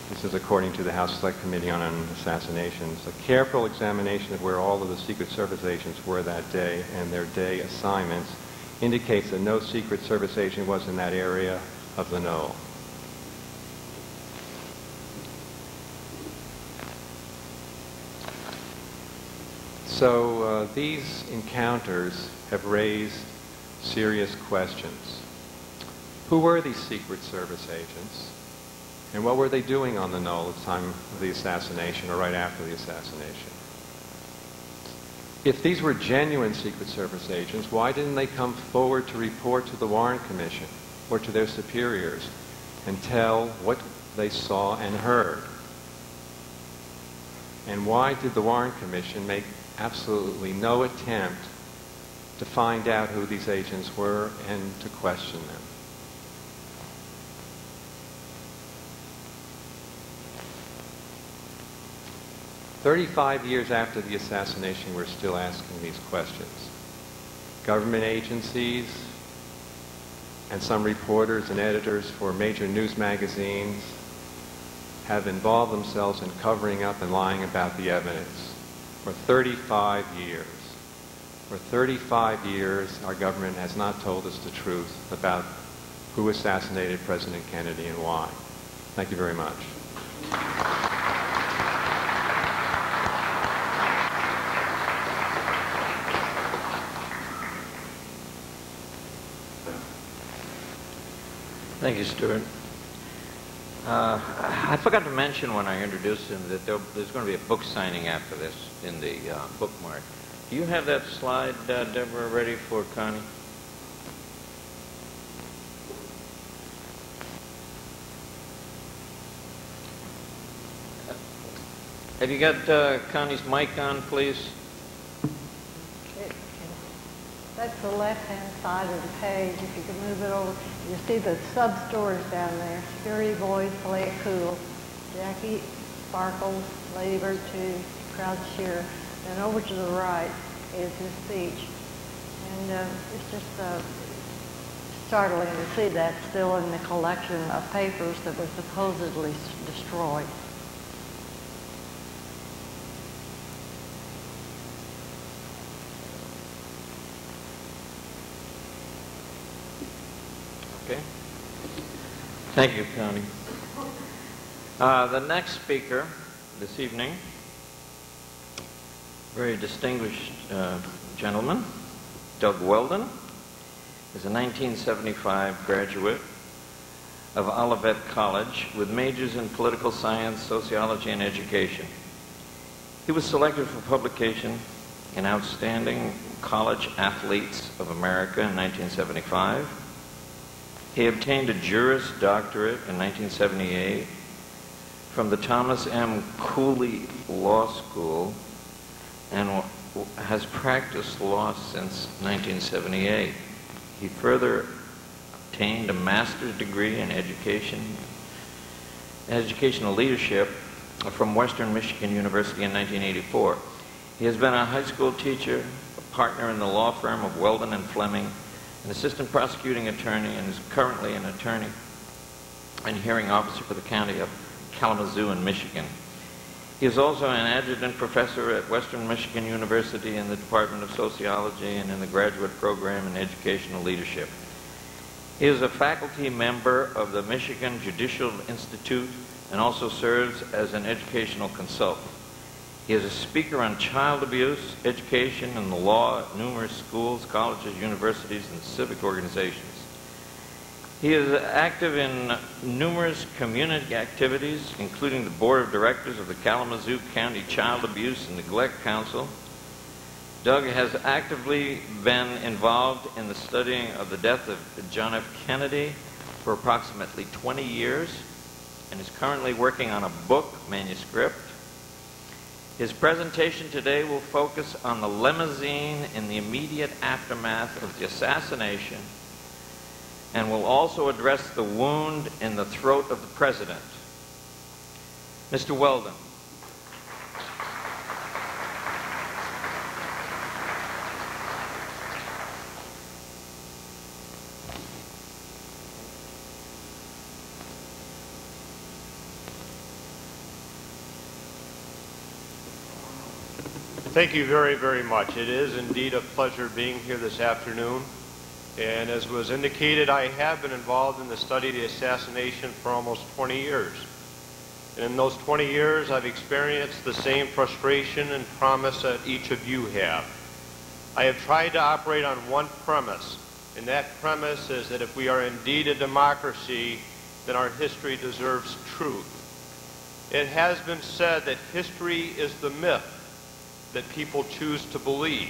This is according to the House Select Committee on Assassinations. A careful examination of where all of the Secret Service agents were that day and their day assignments indicates that no Secret Service agent was in that area of the knoll. So these encounters have raised serious questions. Who were these Secret Service agents? And what were they doing on the knoll at the time of the assassination or right after the assassination? If these were genuine Secret Service agents, why didn't they come forward to report to the Warren Commission or to their superiors and tell what they saw and heard? And why did the Warren Commission make absolutely no attempt to find out who these agents were and to question them? "35 years after the assassination, we're still asking these questions. Government agencies and some reporters and editors for major news magazines have involved themselves in covering up and lying about the evidence for 35 years. For 35 years, our government has not told us the truth about who assassinated President Kennedy and why. Thank you very much. Thank you, Stuart. I forgot to mention when I introduced him that there's going to be a book signing after this in the bookmark. Do you have that slide, Deborah, ready for Connie? Have you got Connie's mic on, please? That's the left-hand side of the page. If you can move it over, you see the sub-stores down there. Security Boys, Play It Cool, Jackie Sparkles, Lady Bird 2, Crowd Cheer. And over to the right is his speech. And it's just startling to see that still in the collection of papers that was supposedly destroyed. Okay. Thank you, Connie. The next speaker this evening, very distinguished gentleman, Doug Weldon, is a 1975 graduate of Olivet College with majors in political science, sociology, and education. He was selected for publication in Outstanding College Athletes of America in 1975. He obtained a Juris Doctorate in 1978 from the Thomas M. Cooley Law School and has practiced law since 1978. He further obtained a master's degree in educational leadership from Western Michigan University in 1984. He has been a high school teacher, a partner in the law firm of Weldon and Fleming, an assistant prosecuting attorney, and is currently an attorney and hearing officer for the county of Kalamazoo in Michigan. He is also an adjunct professor at Western Michigan University in the Department of Sociology and in the graduate program in educational leadership. He is a faculty member of the Michigan Judicial Institute and also serves as an educational consultant. He is a speaker on child abuse, education, and the law at numerous schools, colleges, universities, and civic organizations. He is active in numerous community activities, including the Board of Directors of the Kalamazoo County Child Abuse and Neglect Council. Doug has actively been involved in the studying of the death of John F. Kennedy for approximately 20 years and is currently working on a book manuscript. His presentation today will focus on the limousine in the immediate aftermath of the assassination and will also address the wound in the throat of the president. Mr. Weldon. Thank you very, very much. It is indeed a pleasure being here this afternoon. And as was indicated, I have been involved in the study of the assassination for almost 20 years. And in those 20 years, I've experienced the same frustration and promise that each of you have. I have tried to operate on one premise, and that premise is that if we are indeed a democracy, then our history deserves truth. It has been said that history is the myth that people choose to believe.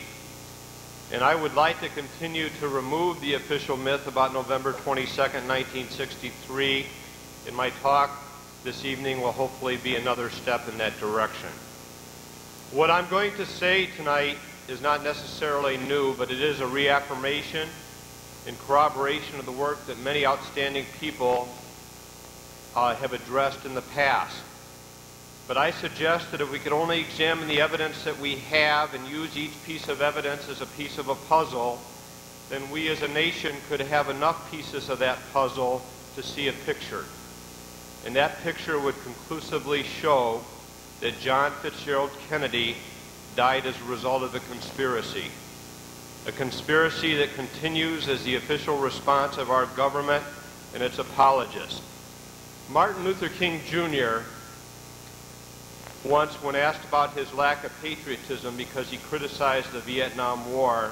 And I would like to continue to remove the official myth about November 22nd, 1963. And my talk this evening will hopefully be another step in that direction. What I'm going to say tonight is not necessarily new, but it is a reaffirmation and corroboration of the work that many outstanding people have addressed in the past. But I suggest that if we could only examine the evidence that we have and use each piece of evidence as a piece of a puzzle, then we as a nation could have enough pieces of that puzzle to see a picture. And that picture would conclusively show that John Fitzgerald Kennedy died as a result of a conspiracy that continues as the official response of our government and its apologists. Martin Luther King Jr. once, when asked about his lack of patriotism because he criticized the Vietnam War,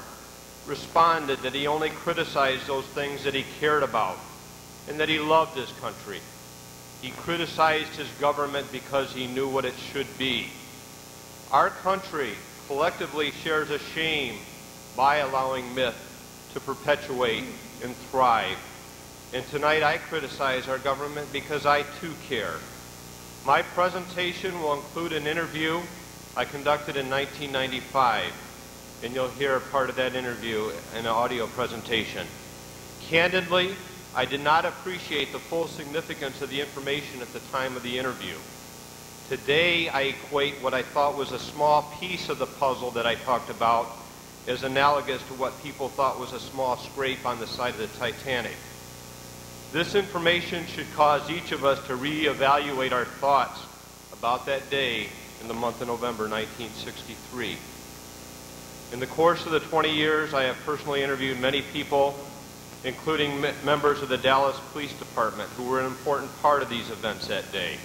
responded that he only criticized those things that he cared about and that he loved his country. He criticized his government because he knew what it should be. Our country collectively shares a shame by allowing myth to perpetuate and thrive. And tonight I criticize our government because I too care. My presentation will include an interview I conducted in 1995, and you'll hear a part of that interview in an audio presentation. Candidly, I did not appreciate the full significance of the information at the time of the interview. Today, I equate what I thought was a small piece of the puzzle that I talked about as analogous to what people thought was a small scrape on the side of the Titanic. This information should cause each of us to reevaluate our thoughts about that day in the month of November 1963. In the course of the 20 years, I have personally interviewed many people, including members of the Dallas Police Department, who were an important part of these events that day.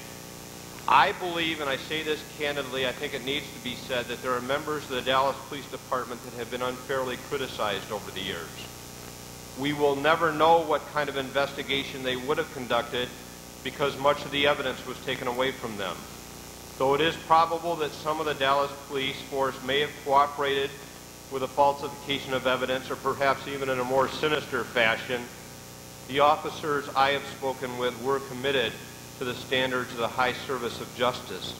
I believe, and I say this candidly, I think it needs to be said, that there are members of the Dallas Police Department that have been unfairly criticized over the years. We will never know what kind of investigation they would have conducted because much of the evidence was taken away from them. Though it is probable that some of the Dallas police force may have cooperated with a falsification of evidence, or perhaps even in a more sinister fashion, the officers I have spoken with were committed to the standards of the high service of justice.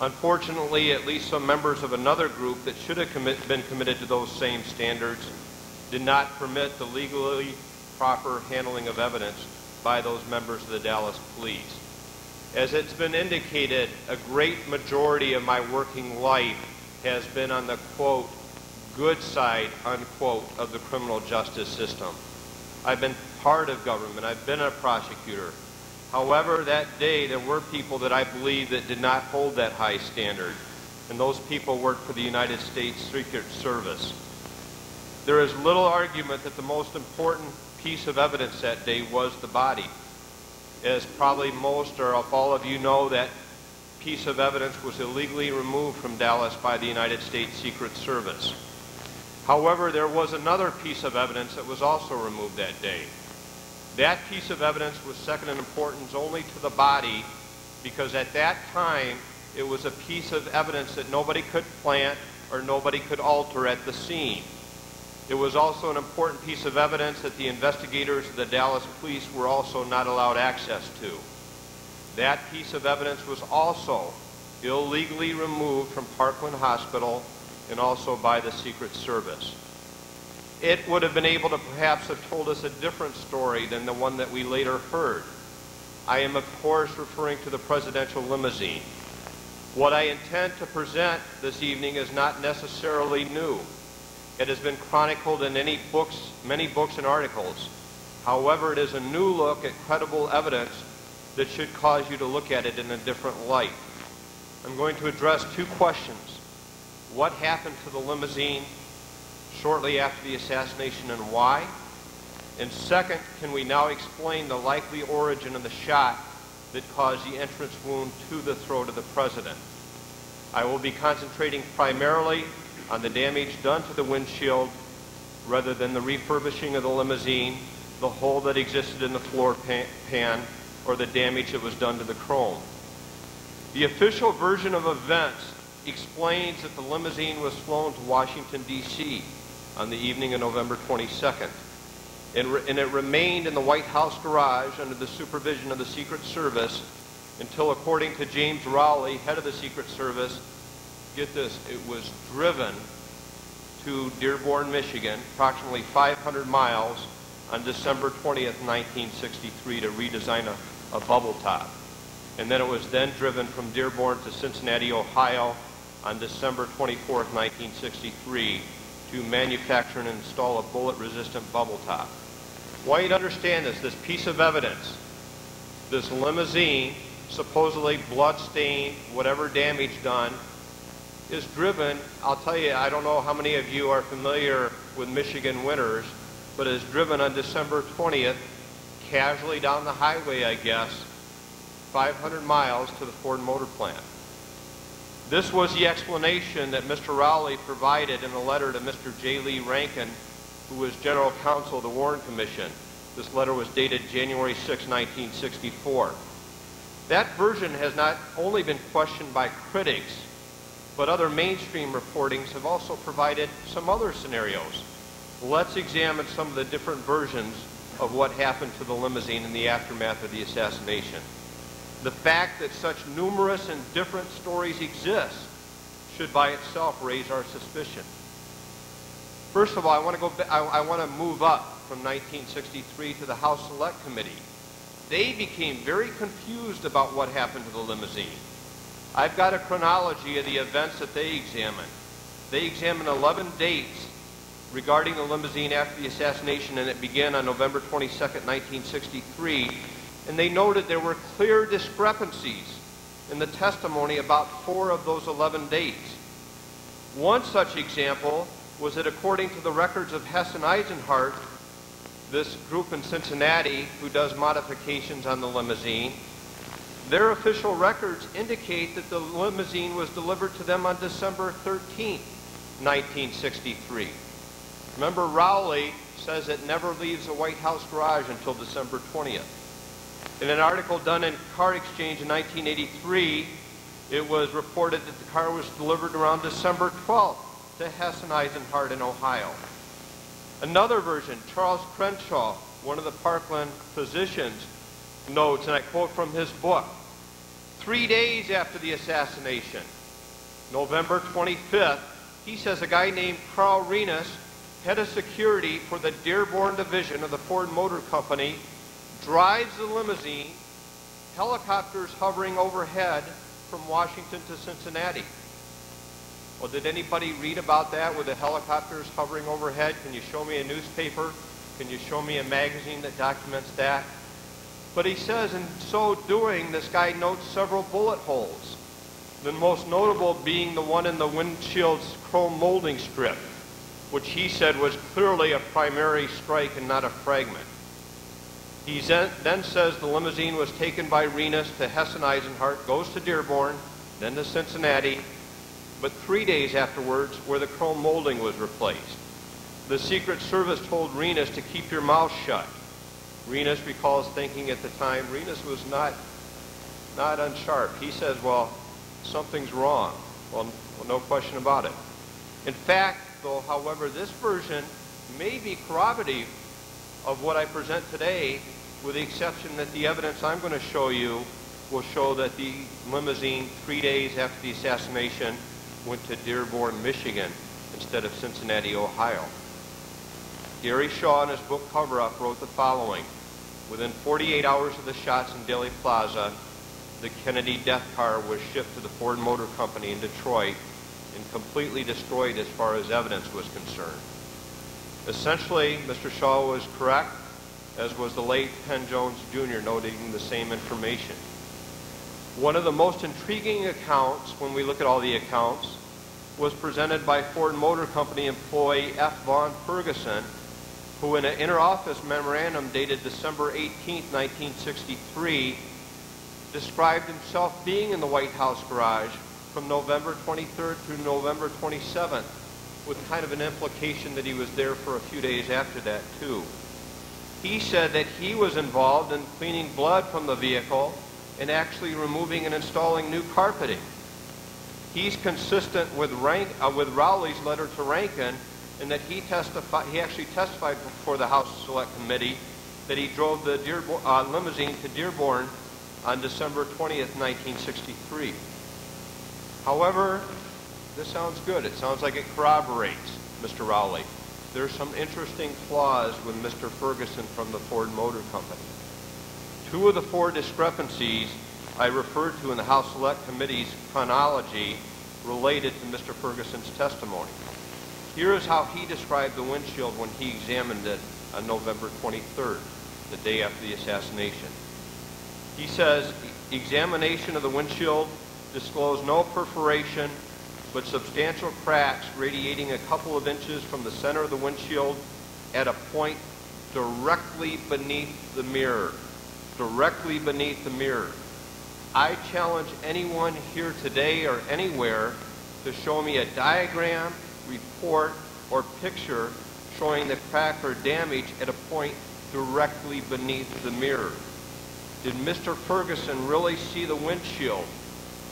Unfortunately, at least some members of another group that should have been committed to those same standards did not permit the legally proper handling of evidence by those members of the Dallas Police. As it's been indicated, a great majority of my working life has been on the, quote, good side, unquote, of the criminal justice system. I've been part of government. I've been a prosecutor. However, that day there were people that I believe that did not hold that high standard, and those people worked for the United States Secret Service. There is little argument that the most important piece of evidence that day was the body. As probably most or if all of you know, that piece of evidence was illegally removed from Dallas by the United States Secret Service. However, there was another piece of evidence that was also removed that day. That piece of evidence was second in importance only to the body because at that time it was a piece of evidence that nobody could plant or nobody could alter at the scene. It was also an important piece of evidence that the investigators of the Dallas police were also not allowed access to. That piece of evidence was also illegally removed from Parkland Hospital and also by the Secret Service. It would have been able to perhaps have told us a different story than the one that we later heard. I am, of course, referring to the presidential limousine. What I intend to present this evening is not necessarily new. It has been chronicled in many books and articles. However, it is a new look at credible evidence that should cause you to look at it in a different light. I'm going to address two questions. What happened to the limousine shortly after the assassination and why? And second, can we now explain the likely origin of the shot that caused the entrance wound to the throat of the president? I will be concentrating primarily on the damage done to the windshield rather than the refurbishing of the limousine, the hole that existed in the floor pan, or the damage that was done to the chrome. The official version of events explains that the limousine was flown to Washington, D.C. on the evening of November 22nd, and it remained in the White House garage under the supervision of the Secret Service until, according to James Rowley, head of the Secret Service, get this, it was driven to Dearborn, Michigan, approximately 500 miles on December 20th, 1963 to redesign a bubble top. And then it was then driven from Dearborn to Cincinnati, Ohio on December 24th, 1963 to manufacture and install a bullet-resistant bubble top. I want you to understand this piece of evidence, this limousine, supposedly blood-stained, whatever damage done, is driven, I'll tell you, I don't know how many of you are familiar with Michigan winters, but is driven on December 20th, casually down the highway, I guess, 500 miles to the Ford Motor Plant. This was the explanation that Mr. Rowley provided in a letter to Mr. J. Lee Rankin, who was General Counsel of the Warren Commission. This letter was dated January 6, 1964. That version has not only been questioned by critics, but other mainstream reportings have also provided some other scenarios. Let's examine some of the different versions of what happened to the limousine in the aftermath of the assassination. The fact that such numerous and different stories exist should by itself raise our suspicion. First of all, I want to move up from 1963 to the House Select Committee. They became very confused about what happened to the limousine. I've got a chronology of the events that they examined. They examined 11 dates regarding the limousine after the assassination, and it began on November 22nd, 1963, and they noted there were clear discrepancies in the testimony about 4 of those 11 dates. One such example was that according to the records of Hess and Eisenhart, this group in Cincinnati who does modifications on the limousine, their official records indicate that the limousine was delivered to them on December 13th, 1963. Remember, Rowley says it never leaves the White House garage until December 20th. In an article done in Car Exchange in 1983, it was reported that the car was delivered around December 12th to Hess and Eisenhart in Ohio. Another version, Charles Crenshaw, one of the Parkland physicians, notes, and I quote from his book, 3 days after the assassination, November 25th, he says a guy named Carl Renus, head of security for the Dearborn division of the Ford Motor Company, drives the limousine, helicopters hovering overhead from Washington to Cincinnati. Well, did anybody read about that with the helicopters hovering overhead? Can you show me a newspaper? Can you show me a magazine that documents that? But he says, in so doing, this guy notes several bullet holes, the most notable being the one in the windshield's chrome molding strip, which he said was clearly a primary strike and not a fragment. He then says the limousine was taken by Renus to Hess and Eisenhart, goes to Dearborn, then to Cincinnati, but 3 days afterwards where the chrome molding was replaced. The Secret Service told Renus to keep your mouth shut. Renus recalls thinking at the time, Renus was not unsharp. He says, well, something's wrong. Well, no question about it. In fact, though, however, this version may be corroborative of what I present today, with the exception that the evidence I'm going to show you will show that the limousine 3 days after the assassination went to Dearborn, Michigan, instead of Cincinnati, Ohio. Gary Shaw, in his book Cover Up, wrote the following: within 48 hours of the shots in Dealey Plaza, the Kennedy death car was shipped to the Ford Motor Company in Detroit and completely destroyed as far as evidence was concerned. Essentially, Mr. Shaw was correct, as was the late Penn Jones Jr., noting the same information. One of the most intriguing accounts, when we look at all the accounts, was presented by Ford Motor Company employee F. Vaughn Ferguson, who in an inter-office memorandum dated December 18, 1963, described himself being in the White House garage from November 23rd through November 27th, with kind of an implication that he was there for a few days after that, too. He said that he was involved in cleaning blood from the vehicle and actually removing and installing new carpeting. He's consistent with Rowley's letter to Rankin in that he actually testified before the House Select Committee that he drove the limousine to Dearborn on December 20th, 1963. However, this sounds good. It sounds like it corroborates Mr. Rowley. There's some interesting flaws with Mr. Ferguson from the Ford Motor Company. Two of the four discrepancies I referred to in the House Select Committee's chronology related to Mr. Ferguson's testimony. Here is how he described the windshield when he examined it on November 23rd, the day after the assassination. He says, examination of the windshield disclosed no perforation, but substantial cracks radiating a couple of inches from the center of the windshield at a point directly beneath the mirror. Directly beneath the mirror. I challenge anyone here today or anywhere to show me a diagram, report, or picture showing the crack or damage at a point directly beneath the mirror. Did Mr. Ferguson really see the windshield,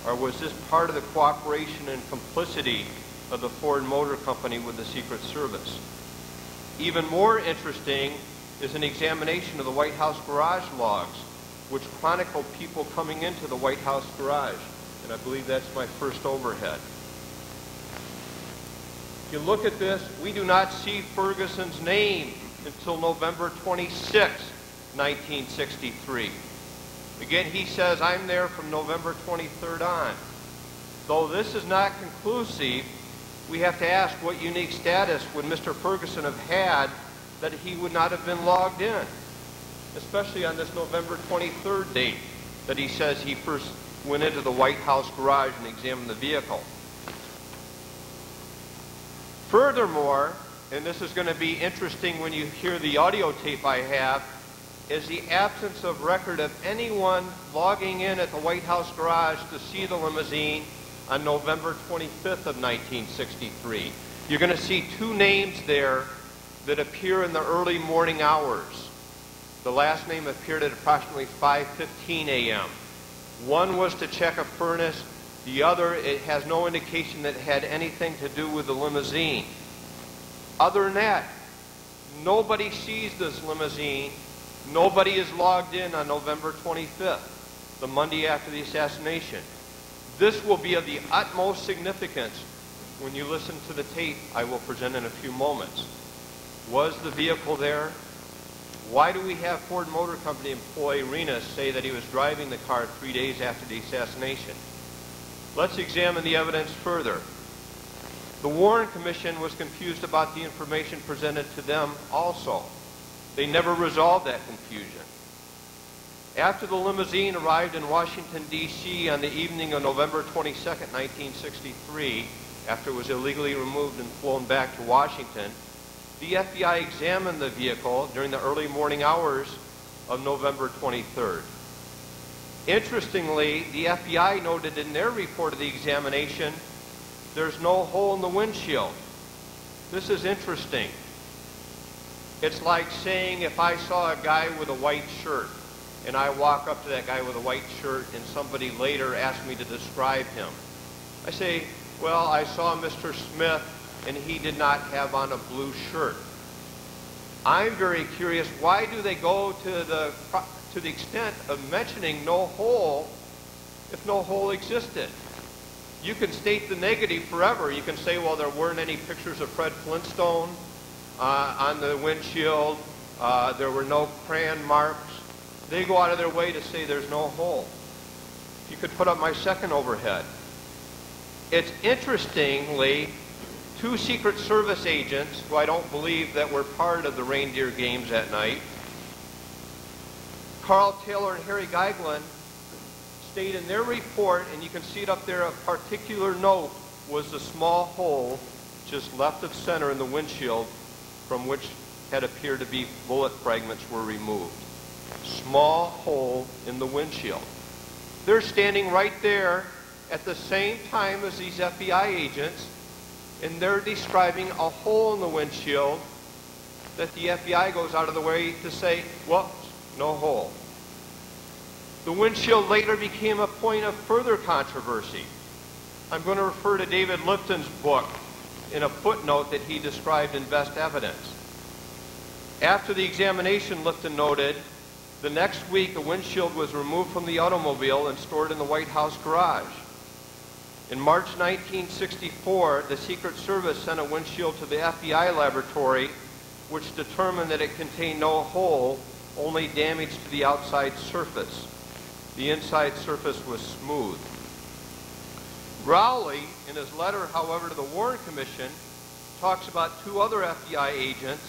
or was this part of the cooperation and complicity of the Ford Motor Company with the Secret Service? Even more interesting is an examination of the White House garage logs, which chronicle people coming into the White House garage. And I believe that's my first overhead. If you look at this, we do not see Ferguson's name until November 26, 1963. Again, he says, I'm there from November 23rd on. Though this is not conclusive, we have to ask what unique status would Mr. Ferguson have had that he would not have been logged in, especially on this November 23rd date that he says he first went into the White House garage and examined the vehicle. Furthermore, and this is going to be interesting when you hear the audio tape I have, is the absence of record of anyone logging in at the White House garage to see the limousine on November 25th of 1963. You're going to see two names there that appear in the early morning hours. The last name appeared at approximately 5:15 a.m. One was to check a furnace. The other, it has no indication that it had anything to do with the limousine. Other than that, nobody sees this limousine. Nobody is logged in on November 25th, the Monday after the assassination. This will be of the utmost significance when you listen to the tape I will present in a few moments. Was the vehicle there? Why do we have Ford Motor Company employee Renus say that he was driving the car 3 days after the assassination? Let's examine the evidence further. The Warren Commission was confused about the information presented to them also. They never resolved that confusion. After the limousine arrived in Washington, D.C. on the evening of November 22, 1963, after it was illegally removed and flown back to Washington, the FBI examined the vehicle during the early morning hours of November 23rd. Interestingly, the FBI noted in their report of the examination, there's no hole in the windshield. This is interesting. It's like saying if I saw a guy with a white shirt and I walk up to that guy with a white shirt and somebody later asks me to describe him. I say, well, I saw Mr. Smith and he did not have on a blue shirt. I'm very curious, why do they go to the extent of mentioning no hole if no hole existed? You can state the negative forever. You can say, well, there weren't any pictures of Fred Flintstone on the windshield. There were no crayon marks. They go out of their way to say there's no hole. You could put up my second overhead. It's interestingly, two Secret Service agents, who I don't believe that were part of the reindeer games that night, Carl Taylor and Harry Geiglin, state in their report, and you can see it up there, a particular note was the small hole just left of center in the windshield from which had appeared to be bullet fragments were removed. Small hole in the windshield. They're standing right there at the same time as these FBI agents, and they're describing a hole in the windshield that the FBI goes out of the way to say, whoops, no hole. The windshield later became a point of further controversy. I'm going to refer to David Lipton's book in a footnote that he described in Best Evidence. After the examination, Lipton noted, the next week a windshield was removed from the automobile and stored in the White House garage. In March 1964, the Secret Service sent a windshield to the FBI laboratory, which determined that it contained no hole, only damage to the outside surface. The inside surface was smooth. Rowley, in his letter, however, to the Warren Commission, talks about two other FBI agents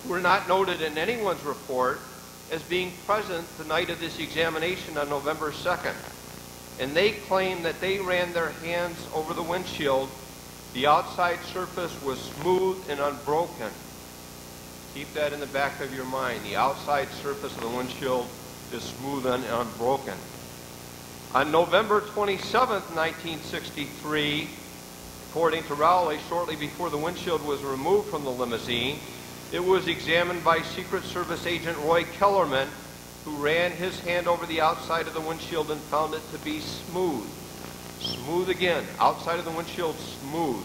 who were not noted in anyone's report as being present the night of this examination on November 2nd. And they claim that they ran their hands over the windshield. The outside surface was smooth and unbroken. Keep that in the back of your mind. The outside surface of the windshield is smooth and unbroken. On November 27th, 1963, according to Rowley, shortly before the windshield was removed from the limousine, it was examined by Secret Service agent Roy Kellerman, who ran his hand over the outside of the windshield and found it to be smooth. Smooth again. Outside of the windshield, smooth.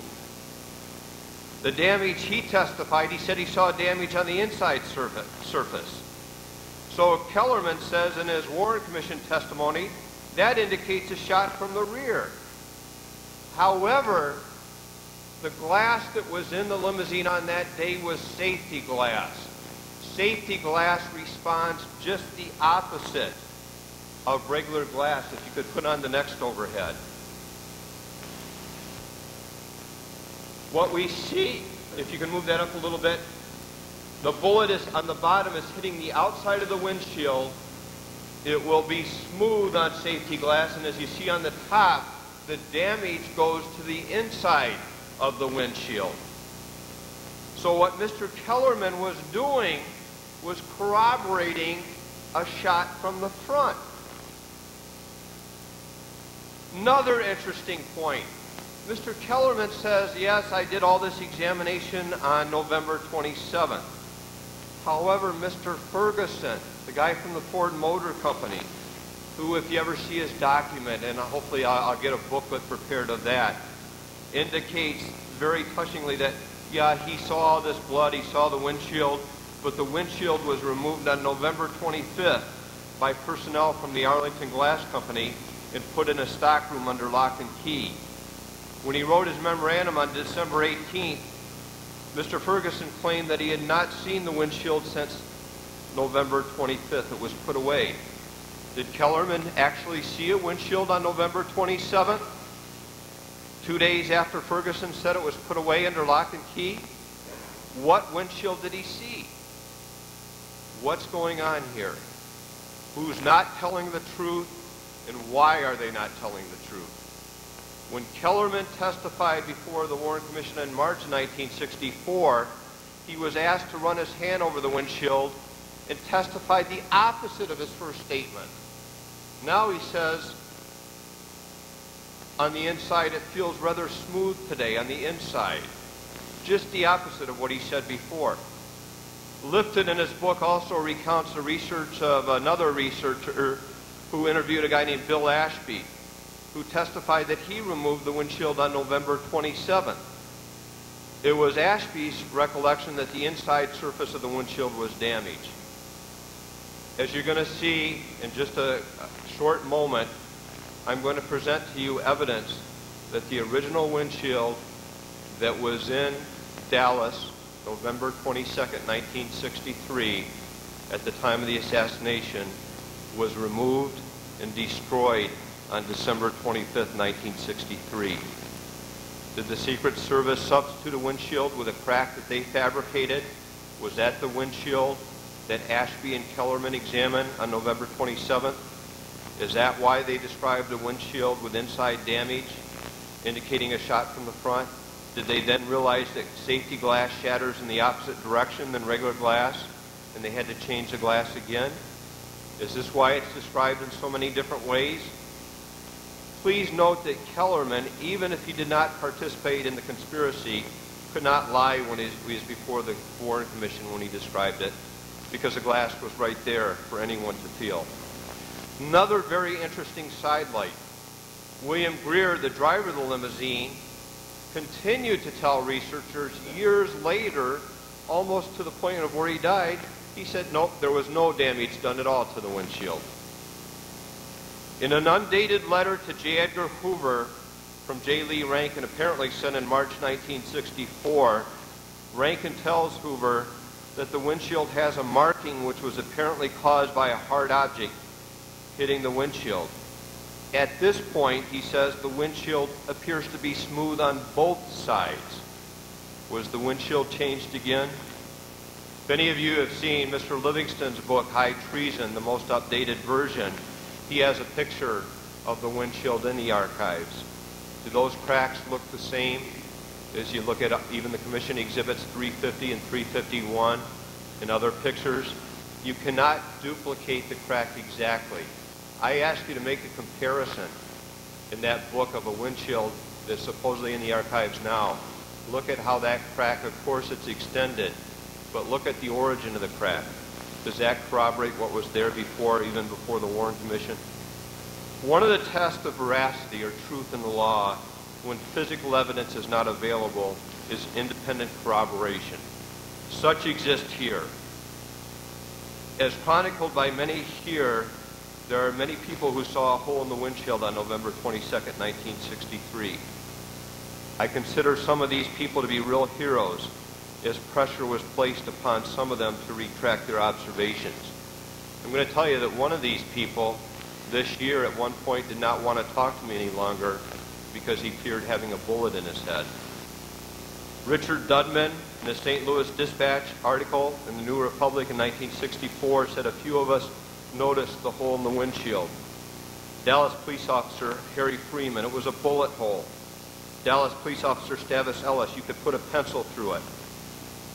The damage he testified, he said he saw damage on the inside surface. So Kellerman says in his Warren Commission testimony, that indicates a shot from the rear. However, the glass that was in the limousine on that day was safety glass. Safety glass responds just the opposite of regular glass. If you could put on the next overhead. What we see, if you can move that up a little bit, the bullet is on the bottom is hitting the outside of the windshield. It will be smooth on safety glass, and as you see on the top, the damage goes to the inside of the windshield. So what Mr. Kellerman was doing was corroborating a shot from the front. Another interesting point. Mr. Kellerman says, yes, I did all this examination on November 27th. However, Mr. Ferguson, the guy from the Ford Motor Company, who, if you ever see his document, and hopefully I'll get a booklet prepared of that, indicates very touchingly that, yeah, he saw this blood, he saw the windshield, but the windshield was removed on November 25th by personnel from the Arlington Glass Company and put in a stockroom under lock and key. When he wrote his memorandum on December 18th, Mr. Ferguson claimed that he had not seen the windshield since November 25th. It was put away. Did Kellerman actually see a windshield on November 27th? 2 days after Ferguson said it was put away under lock and key? What windshield did he see? What's going on here? Who's not telling the truth, and why are they not telling the truth? When Kellerman testified before the Warren Commission in March 1964, he was asked to run his hand over the windshield and testified the opposite of his first statement. Now he says, on the inside it feels rather smooth today on the inside. Just the opposite of what he said before. Lifton in his book also recounts the research of another researcher who interviewed a guy named Bill Ashby, who testified that he removed the windshield on November 27th. It was Ashby's recollection that the inside surface of the windshield was damaged. As you're going to see in just a short moment, I'm going to present to you evidence that the original windshield that was in Dallas, November 22nd, 1963, at the time of the assassination, was removed and destroyed on December 25th, 1963. Did the Secret Service substitute a windshield with a crack that they fabricated? Was that the windshield that Ashby and Kellerman examined on November 27th? Is that why they described a windshield with inside damage, indicating a shot from the front? Did they then realize that safety glass shatters in the opposite direction than regular glass, and they had to change the glass again? Is this why it's described in so many different ways? Please note that Kellerman, even if he did not participate in the conspiracy, could not lie when he was before the Warren Commission when he described it, because the glass was right there for anyone to feel. Another very interesting sidelight. William Greer, the driver of the limousine, continued to tell researchers years later, almost to the point of where he died, he said, nope, there was no damage done at all to the windshield. In an undated letter to J. Edgar Hoover from J. Lee Rankin, apparently sent in March 1964, Rankin tells Hoover that the windshield has a marking which was apparently caused by a hard object hitting the windshield. At this point, he says, the windshield appears to be smooth on both sides. Was the windshield changed again? If any of you have seen Mr. Livingston's book, High Treason, the most updated version, he has a picture of the windshield in the archives. Do those cracks look the same as you look at even the Commission Exhibits 350 and 351 and other pictures? You cannot duplicate the crack exactly. I ask you to make a comparison in that book of a windshield that's supposedly in the archives now. Look at how that crack, of course it's extended, but look at the origin of the crack. Does that corroborate what was there before, even before the Warren Commission? One of the tests of veracity or truth in the law, when physical evidence is not available, is independent corroboration. Such exists here. As chronicled by many here, there are many people who saw a hole in the windshield on November 22nd, 1963. I consider some of these people to be real heroes, as pressure was placed upon some of them to retract their observations. I'm going to tell you that one of these people this year at one point did not want to talk to me any longer because he feared having a bullet in his head. Richard Dudman, in the St. Louis Dispatch article in the New Republic in 1964, said a few of us noticed the hole in the windshield. Dallas police officer Harry Freeman, it was a bullet hole. Dallas police officer Stavis Ellis, you could put a pencil through it.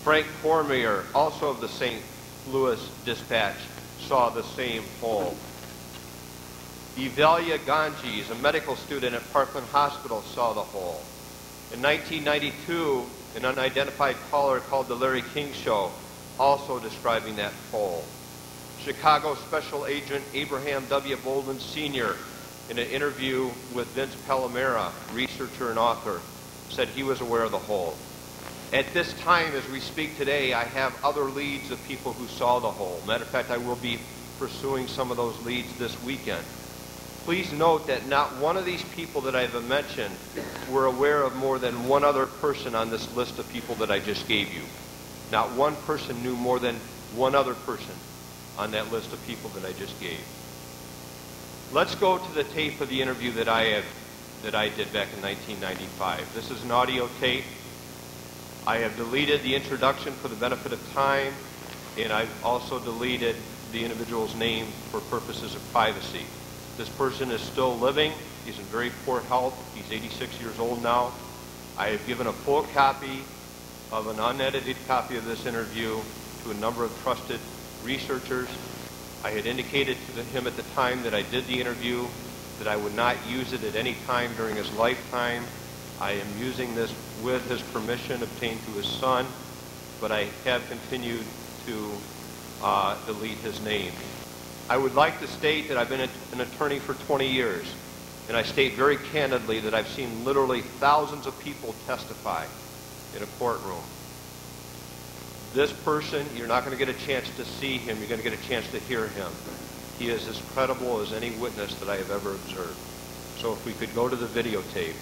Frank Cormier, also of the St. Louis Dispatch, saw the same hole. Evalia Ganges, a medical student at Parkland Hospital, saw the hole. In 1992, an unidentified caller called the Larry King Show, also describing that hole. Chicago Special Agent Abraham W. Bolden Sr., in an interview with Vince Palomera, researcher and author, said he was aware of the hole. At this time, as we speak today, I have other leads of people who saw the hole. Matter of fact, I will be pursuing some of those leads this weekend. Please note that not one of these people that I've mentioned were aware of more than one other person on this list of people that I just gave you. Not one person knew more than one other person on that list of people that I just gave. Let's go to the tape of the interview that I did back in 1995. This is an audio tape. I have deleted the introduction for the benefit of time, and I've also deleted the individual's name for purposes of privacy. This person is still living. He's in very poor health. He's 86 years old now. I have given a full copy of an unedited copy of this interview to a number of trusted researchers, I had indicated to him at the time that I did the interview that I would not use it at any time during his lifetime. I am using this with his permission obtained through his son, but I have continued to delete his name. I would like to state that I've been an attorney for 20 years, and I state very candidly that I've seen literally thousands of people testify in a courtroom. This person, you're not going to get a chance to see him, you're going to get a chance to hear him. He is as credible as any witness that I have ever observed. So if we could go to the videotape.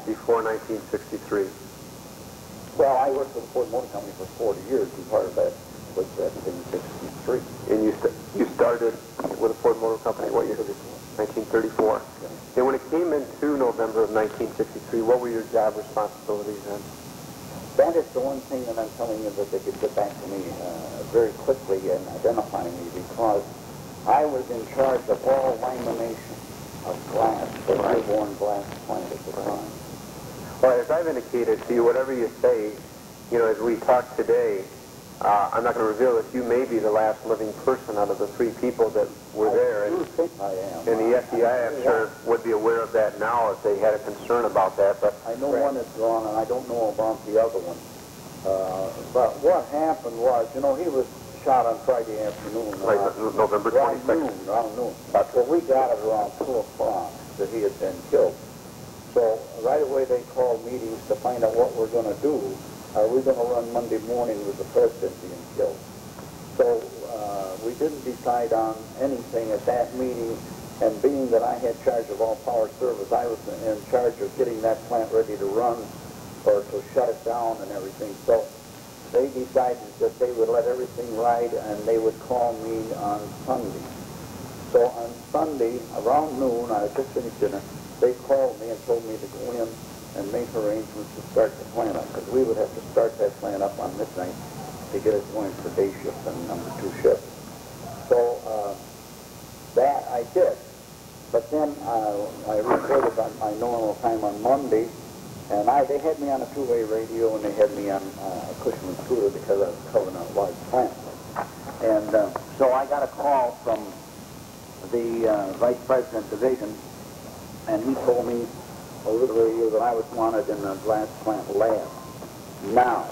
Before 1963. Well, I worked for the Ford Motor Company for 40 years, and part of that was that in 63. And you started with the Ford Motor Company, what year? 1934. Yeah. And when it came into November of 1963, what were your job responsibilities then? That is the one thing that I'm telling you that they could get back to me very quickly in identifying me, because I was in charge of all lamination of glass, the newborn glass plant at the time. Well, as I've indicated to you, whatever you say, you know, as we talk today, I'm not going to reveal that you may be the last living person out of the three people that were there. I do think I am. And the FBI, I'm sure, would be aware of that now if they had a concern about that. But I know one is gone, and I don't know about the other one. But what happened was, you know, he was shot on Friday afternoon. Like November 22nd. Around noon. Well, we got it around 2 o'clock that he had been killed. So right away they called meetings to find out what we're going to do. Are we going to run Monday morning with the president being killed? So we didn't decide on anything at that meeting, and being that I had charge of all power service, I was in charge of getting that plant ready to run or to shut it down and everything. So they decided that they would let everything ride, and they would call me on Sunday. So on Sunday, around noon, I had just finished dinner, they called me and told me to go in and make arrangements to start the plant up, because we would have to start that plant up on midnight to get it going for day shift and number 2 shift. So that I did. But then I reported on my normal time on Monday, and they had me on a 2-way radio, and they had me on a Cushman scooter because I was covering a large plant. And so I got a call from the Vice President Division, and he told me over the radio that I was wanted in the glass plant lab now.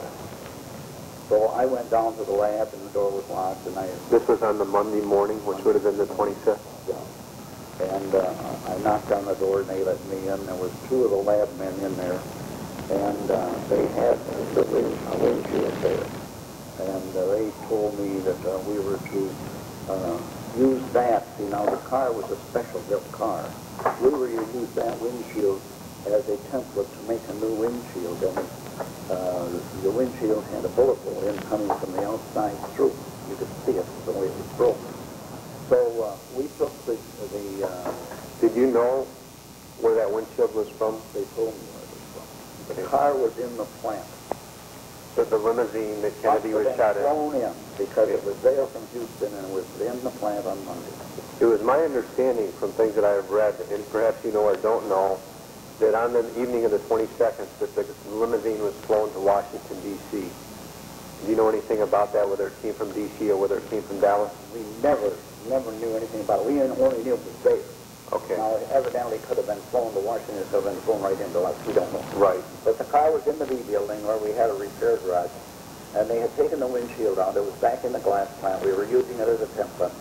So I went down to the lab, and the door was locked, and This was on the Monday morning, which would have been the 25th? Yeah. And I knocked on the door, and they let me in. There was 2 of the lab men in there, and they had a windshield there. And they told me that we were to use that. See, now the car was a special built car. We were to use that windshield as a template to make a new windshield. And the windshield had a bullet hole in coming from the outside through. You could see it the way it was broken. So we took the Did you know where that windshield was from? They told me where it was from. The car was in the plant. So the limousine that Kennedy was shot in? Flown in, because it was there from Houston, and it was in the plant on Monday. It was my understanding from things that I have read, and perhaps you know or don't know, that on the evening of the 22nd, that the limousine was flown to Washington, D.C. Do you know anything about that, whether it came from D.C. or whether it came from Dallas? We never knew anything about it. We only knew it was there. Okay. Now, it evidently could have been flown to Washington, it could have been flown right into us. We don't know. Right. But the car was in the B building where we had a repair garage, and they had taken the windshield out. It was back in the glass plant. We were using it as a template.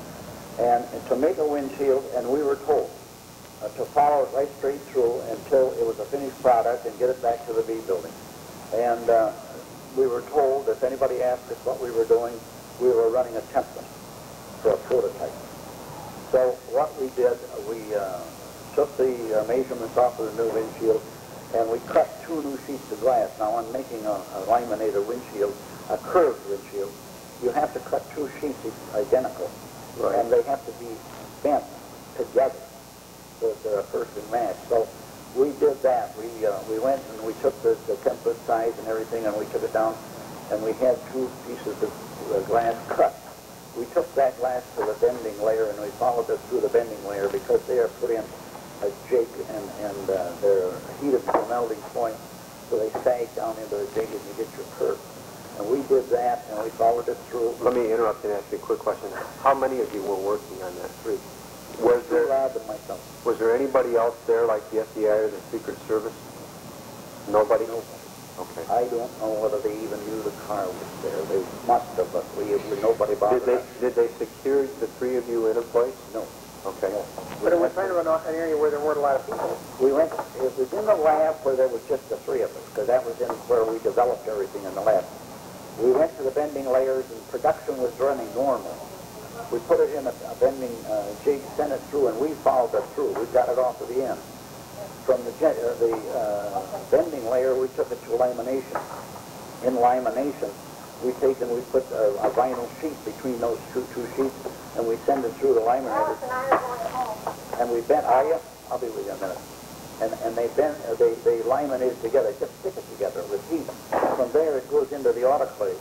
And to make a windshield, and we were told to follow it right straight through until it was a finished product and get it back to the B building. And we were told if anybody asked us what we were doing, we were running a template for a prototype. So what we did, we took the measurements off of the new windshield, and we cut 2 new sheets of glass. Now, on making a laminated windshield, a curved windshield, you have to cut 2 sheets identical. Right. And they have to be bent together so that they're a perfect match. So we did that. We went and we took the template size and everything, and we took it down, and we had 2 pieces of glass cut. We took that glass to the bending layer, and we followed it through the bending layer because they are put in a jig, and they're heated to the melting point, so they sag down into the jig, and you get your curve. And we did that, and we followed it through. Let me interrupt and ask you a quick question. How many of you were working on that? 3. Was there myself? Was there anybody else there, like the FBI or the Secret Service? Nobody? Okay. I don't know whether they even knew the car was there. They must have, but nobody bothered us. Did they secure the 3 of you in a place? No. Okay. No. But it was kind of an area where there weren't a lot of people. It was in the lab where there was just the 3 of us, because that was in where we developed everything in the lab. We went to the bending layers, and production was running normal. We put it in a bending jig, sent it through, and we followed it through. We got it off to the end. From the bending layer, we took it to lamination. In lamination, we put a vinyl sheet between those two sheets, and we send it through the laminator. And we bent. I'll be with you in a minute. And they laminate it together, just stick it together with heat. From there, it goes into the autoclave.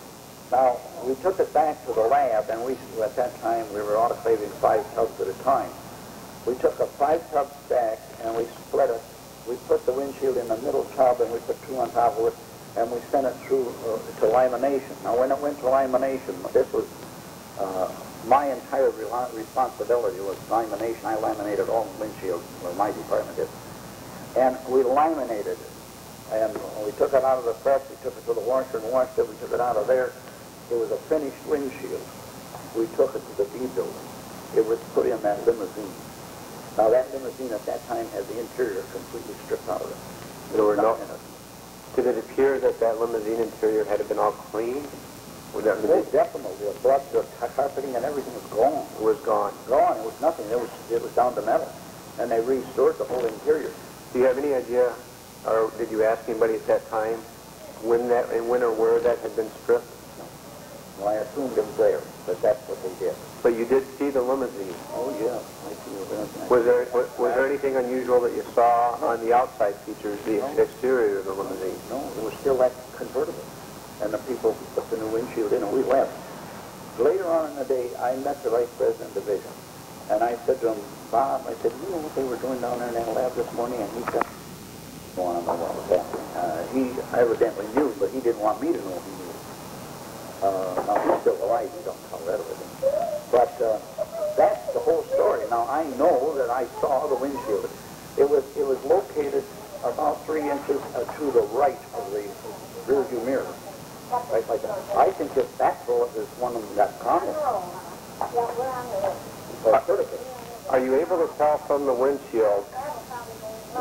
Now, we took it back to the lab, and at that time, we were autoclaving 5 tubs at a time. We took a 5-tub stack, and we split it. We put the windshield in the middle tub, and we put 2 on top of it, and we sent it through to lamination. Now, when it went to lamination, this was my entire responsibility was lamination. I laminated all the windshields, or my department did. And we laminated it. And we took it out of the press, we took it to the washer and washed it, we took it out of there. It was a finished windshield. We took it to the B building. It was put in that limousine. Now that limousine at that time had the interior completely stripped out of it. There were no... Did it appear that limousine interior had been all cleaned? Oh, definitely. The carpeting and everything was gone. It was gone. Gone. It was nothing. It was down to metal. And they restored the whole interior. Do you have any idea, or did you ask anybody at that time when or where that had been stripped? No. Well, I assumed it was there, but that's what they did. But you did see the limousine? Oh, yeah. I see it. Was there anything unusual that you saw on the outside features, the exterior of the limousine? No, it was still that convertible. And the people put the new windshield in, and we left. Later on in the day, I met the Vice President of Division. And I said to him, Bob, I said, you know what they were doing down there in that lab this morning? And he said, well, I don't know what was happening. He evidently knew, but he didn't want me to know he knew. Now, he's still alive. He don't tell that everything. But that's the whole story. Now, I know that I saw the windshield. It was located about 3 inches to the right of the rearview mirror. Right like that. I think if that bullet is one of them got Connie. Are you able to tell from the windshield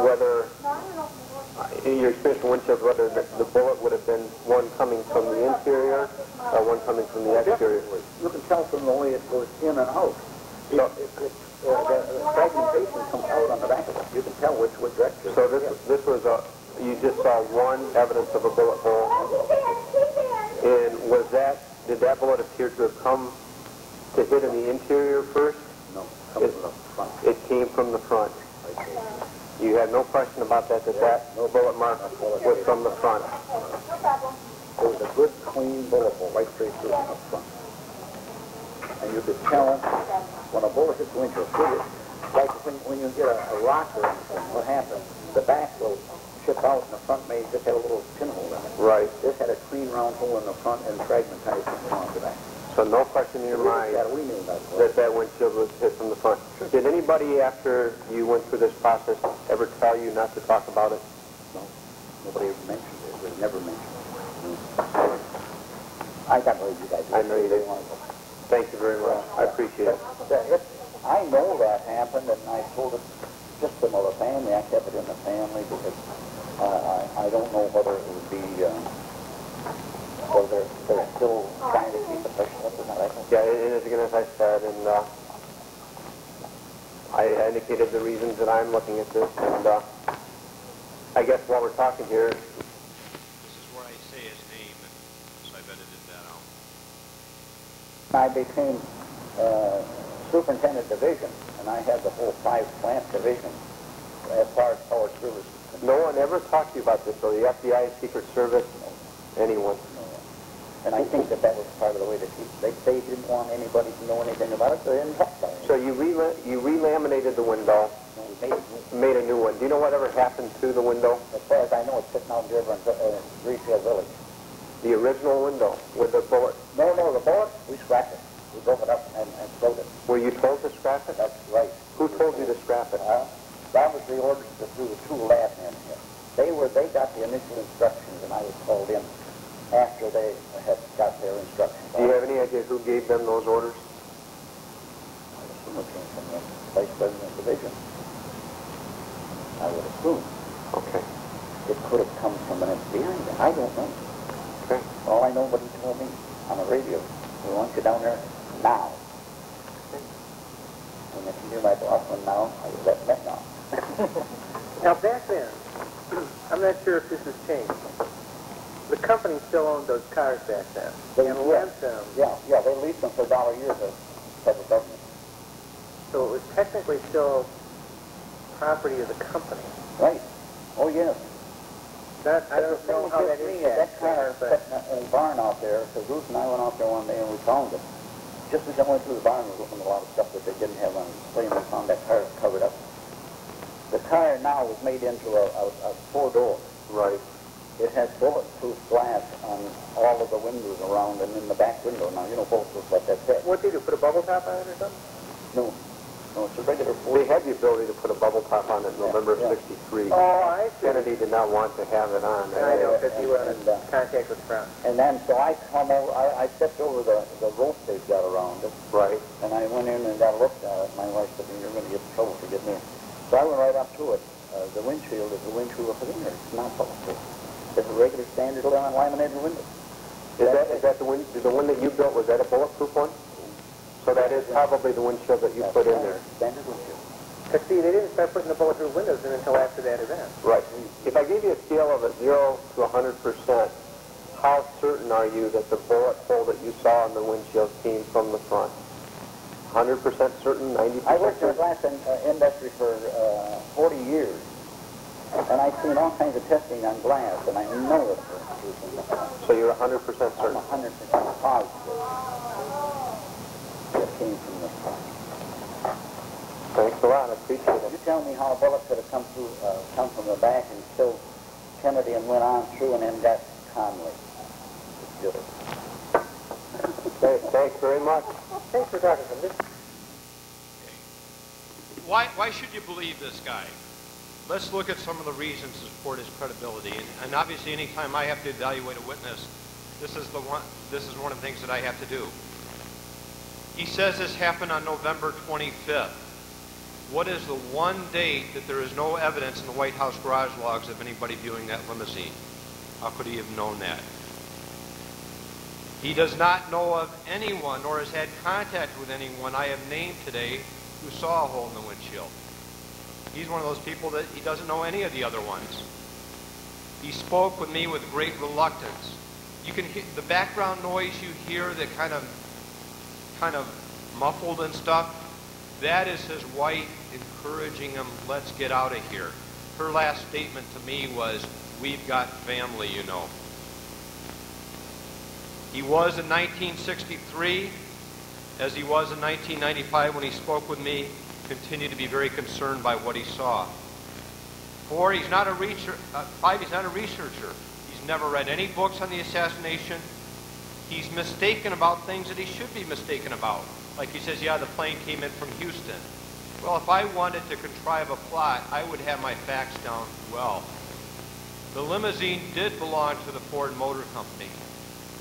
whether, in your experience with windshield, whether the bullet would have been one coming from the interior or one coming from the exterior? You can tell from the way it goes in and out. The fragmentation comes out on the back of it. You can tell which direction. So this was you just saw one evidence of a bullet hole, and did that bullet appear to have come to hit in the interior first? No, from the front. It came from the front. You had no question about that bullet mark was from the front. It was a good, clean bullet hole right straight through from the front. And you could tell when a bullet hits the windshield, like when you get a rocker, what happens? The back will chip out and the front may just have a little pinhole in it. Right. This had a clean round hole in the front and fragmentized along the back. So no question in your mind we knew that windshield was hit from the front. Sure. Did anybody, after you went through this process, ever tell you not to talk about it? No. Nobody ever mentioned it. It was never mentioned. No. I got to believe you guys. I know you did. Thank you very much. I appreciate it. I know that happened, and I told it just to the family. I kept it in the family because I don't know whether it would be... whether they're still trying to keep it hush up or not. Yeah, it is, again, as I said, and I indicated the reasons that I'm looking at this, and I guess while we're talking here... This is where I say his name, so I've edited that out. I became superintendent division, and I had the whole 5-plant division as far as power service. No one ever talked to you about this, so the FBI, Secret Service, anyone? And I think that was part of the way to keep. They didn't want anybody to know anything about it, so they didn't talk about it. So you relaminated the window, made a new one. Do you know whatever happened to the window? As far as I know, it's sitting out there in Greenfield Village. The original window with the bullet? No, the bullet, we scrapped it. We broke it up and throwed it. Were you told to scrap it? That's right. Who told you to scrap it? That was the orders that threw the two lab men here. They got the initial instructions, and I was called in after they had got their instructions. Do you have any idea who gave them those orders? I assume it came from the Vice President of Division. I would assume. Okay. It could have come from an FBI. I don't know. Okay. All I know, what he told me on the radio, we want you down there now. Okay. And if you knew my boss one now, I would let that know. Now, back then, I'm not sure if this has changed. The company still owned those cars back then. And lent them. Yeah, they leased them for $1 a year to the federal government. So it was technically still property of the company. Right. Oh, yes. I don't know how that is. That car sitting in a barn out there, because Ruth and I went out there one day and we found it. Just as I went through the barn, we were looking at a lot of stuff that they didn't have on display, and we found that car covered up. The car now was made into a four-door. Right. It has bulletproof glass on all of the windows around and in the back window. Now, you know both of what that says. What did you do, put a bubble top on it or something? No, it's a regular They had the ability to put a bubble top on it in November of '63. Oh, I see. Kennedy did not want to have it on. I know, because you were in contact with Brown. And then, so I come over, I stepped over the rope they've got around it. Right. And I went in and got looked at it. My wife said, you're going to get in trouble for getting in. So I went right up to it. The windshield is the windshield of the window. It's not bulletproof. It's a regular standard laminated window. Is that the one that you built, was that a bulletproof one? So that is probably the windshield that you put in there. Standard windshield. But see, they didn't start putting the bulletproof windows in until after that event. Right. If I gave you a scale of 0 to 100%, how certain are you that the bullet hole that you saw in the windshield came from the front? 100% certain? 90% I worked in the certain? glass industry for 40 years. And I've seen all kinds of testing on glass, and I know it was in the front. So you're 100% certain? I'm 100% positive it came from the front. Thanks a lot. I appreciate it. You tell me how a bullet could have come from the back and killed Kennedy and went on through and then got Conley. Thanks very much. Thanks for talking to me. Why should you believe this guy? Let's look at some of the reasons to support his credibility. And obviously, anytime I have to evaluate a witness, this is one of the things that I have to do. He says this happened on November 25th. What is the one date that there is no evidence in the White House garage logs of anybody viewing that limousine? How could he have known that? He does not know of anyone, nor has had contact with anyone I have named today, who saw a hole in the windshield. He's one of those people that he doesn't know any of the other ones. He spoke with me with great reluctance. You can hear the background noise you hear, that kind of muffled and stuff. That is his wife encouraging him, let's get out of here. Her last statement to me was, we've got family, you know. He was in 1963, as he was in 1995 when he spoke with me, continued to be very concerned by what he saw. 4, he's not a researcher. 5, he's not a researcher. He's never read any books on the assassination. He's mistaken about things that he should be mistaken about. Like he says, yeah, the plane came in from Houston. Well, if I wanted to contrive a plot, I would have my facts down well. The limousine did belong to the Ford Motor Company.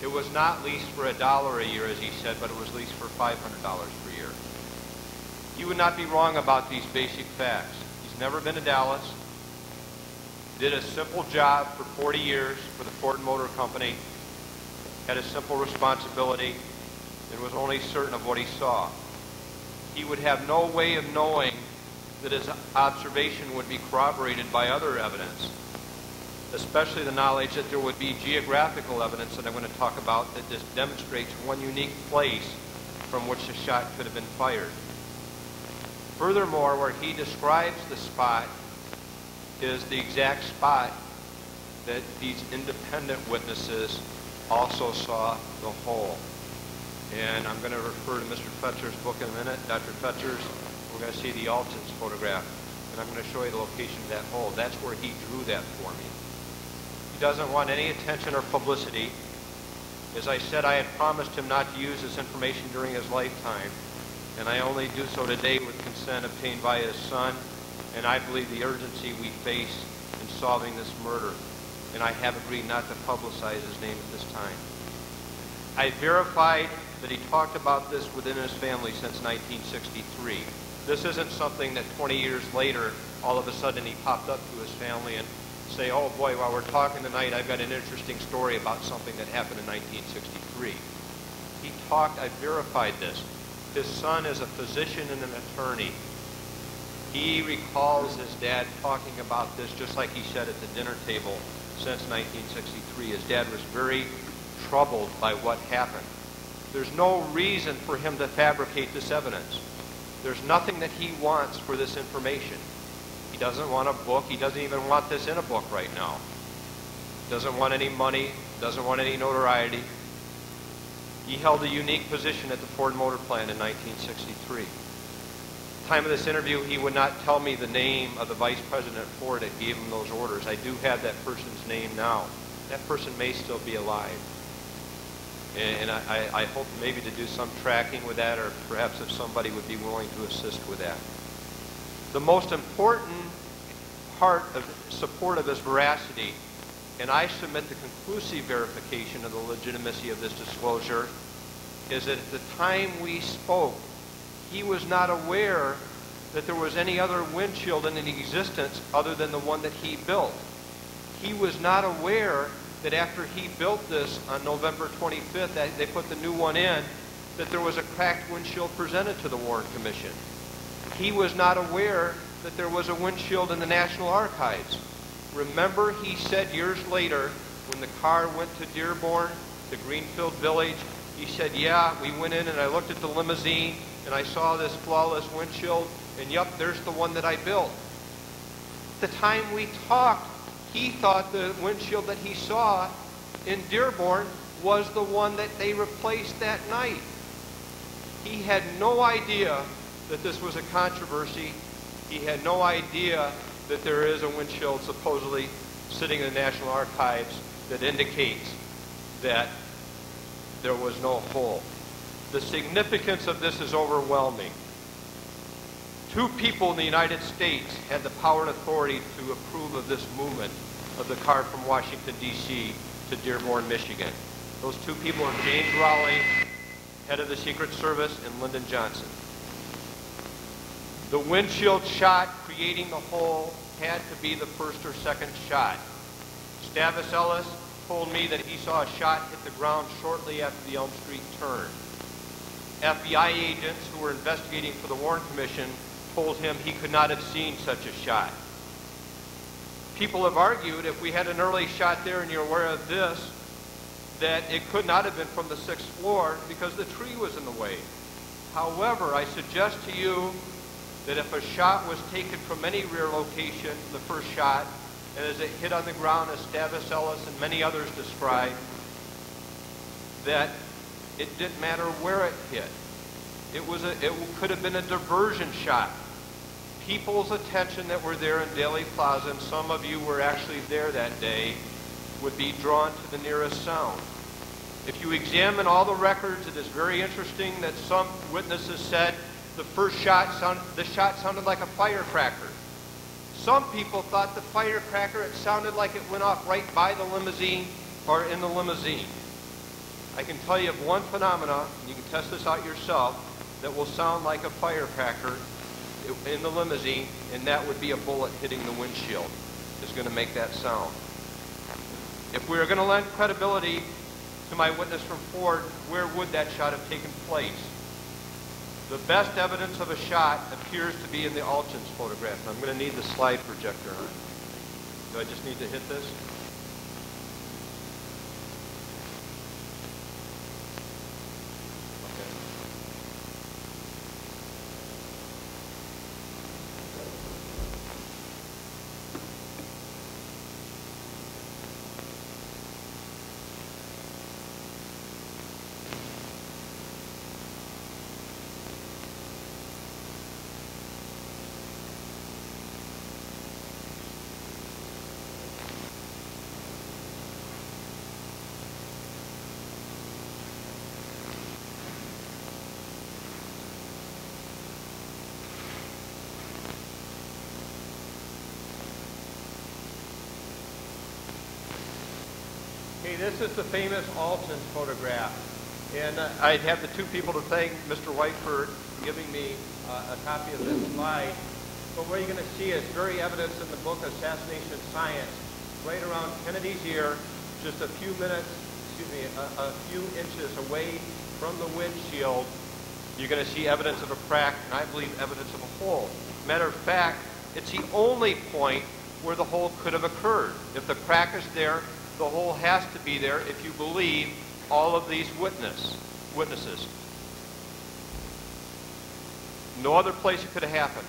It was not leased for $1 a year, as he said, but it was leased for $500 per year. You would not be wrong about these basic facts. He's never been to Dallas, did a simple job for 40 years for the Ford Motor Company, had a simple responsibility, and was only certain of what he saw. He would have no way of knowing that his observation would be corroborated by other evidence, especially the knowledge that there would be geographical evidence that I'm going to talk about that just demonstrates one unique place from which the shot could have been fired. Furthermore, where he describes the spot, is the exact spot that these independent witnesses also saw the hole. And I'm going to refer to Mr. Fetzer's book in a minute, Dr. Fetzer's. We're going to see the Alton's photograph. And I'm going to show you the location of that hole. That's where he drew that for me. He doesn't want any attention or publicity. As I said, I had promised him not to use this information during his lifetime. And I only do so today with consent obtained by his son. And I believe the urgency we face in solving this murder. And I have agreed not to publicize his name at this time. I verified that he talked about this within his family since 1963. This isn't something that 20 years later, all of a sudden he popped up to his family and say, oh boy, while we're talking tonight, I've got an interesting story about something that happened in 1963. He talked, I verified this. His son is a physician and an attorney. He recalls his dad talking about this just like he said at the dinner table since 1963. His dad was very troubled by what happened. There's no reason for him to fabricate this evidence. There's nothing that he wants for this information. He doesn't want a book. He doesn't even want this in a book right now. Doesn't want any money. Doesn't want any notoriety. He held a unique position at the Ford Motor Plant in 1963. At the time of this interview, he would not tell me the name of the vice president at Ford that gave him those orders. I do have that person's name now. That person may still be alive. And I hope maybe to do some tracking with that, or perhaps if somebody would be willing to assist with that. The most important part of support of his veracity, and I submit the conclusive verification of the legitimacy of this disclosure, is that at the time we spoke, he was not aware that there was any other windshield in existence other than the one that he built. He was not aware that after he built this on November 25th, that they put the new one in, that there was a cracked windshield presented to the Warren Commission. He was not aware that there was a windshield in the National Archives. Remember, he said years later, when the car went to Dearborn, the Greenfield Village, he said, yeah, we went in and I looked at the limousine and I saw this flawless windshield, and yep, there's the one that I built. At the time we talked, he thought the windshield that he saw in Dearborn was the one that they replaced that night. He had no idea that this was a controversy. He had no idea that there is a windshield supposedly sitting in the National Archives that indicates that there was no hole. The significance of this is overwhelming. 2 people in the United States had the power and authority to approve of this movement of the car from Washington, D.C. to Dearborn, Michigan. Those 2 people are James Rowley, head of the Secret Service, and Lyndon Johnson. The windshield shot creating the hole had to be the first or second shot. Stavis Ellis told me that he saw a shot hit the ground shortly after the Elm Street turn. FBI agents who were investigating for the Warren Commission told him he could not have seen such a shot. People have argued, if we had an early shot there and you're aware of this, that it could not have been from the 6th floor because the tree was in the way. However, I suggest to you that if a shot was taken from any rear location, the first shot, and as it hit on the ground, as Stavis Ellis and many others described, that it didn't matter where it hit. It could have been a diversion shot. People's attention that were there in Daly Plaza, and some of you were actually there that day, would be drawn to the nearest sound. If you examine all the records, it is very interesting that some witnesses said the shot sounded like a firecracker. Some people thought the firecracker, it sounded like it went off right by the limousine or in the limousine. I can tell you of one phenomenon, and you can test this out yourself, that will sound like a firecracker in the limousine, and that would be a bullet hitting the windshield is going to make that sound. If we are going to lend credibility to my witness from Ford, where would that shot have taken place? The best evidence of a shot appears to be in the Alton's photograph. I'm going to need the slide projector on. Do I just need to hit this? this is the famous Alton photograph. And I'd have the two people to thank, Mr. White, for giving me a copy of this slide. But what you're going to see is very evidence in the book Assassination Science, right around Kennedy's ear, just a few inches away from the windshield. You're going to see evidence of a crack, and I believe evidence of a hole. Matter of fact, it's the only point where the hole could have occurred. If the crack is there, the hole has to be there if you believe all of these witnesses. No other place it could have happened.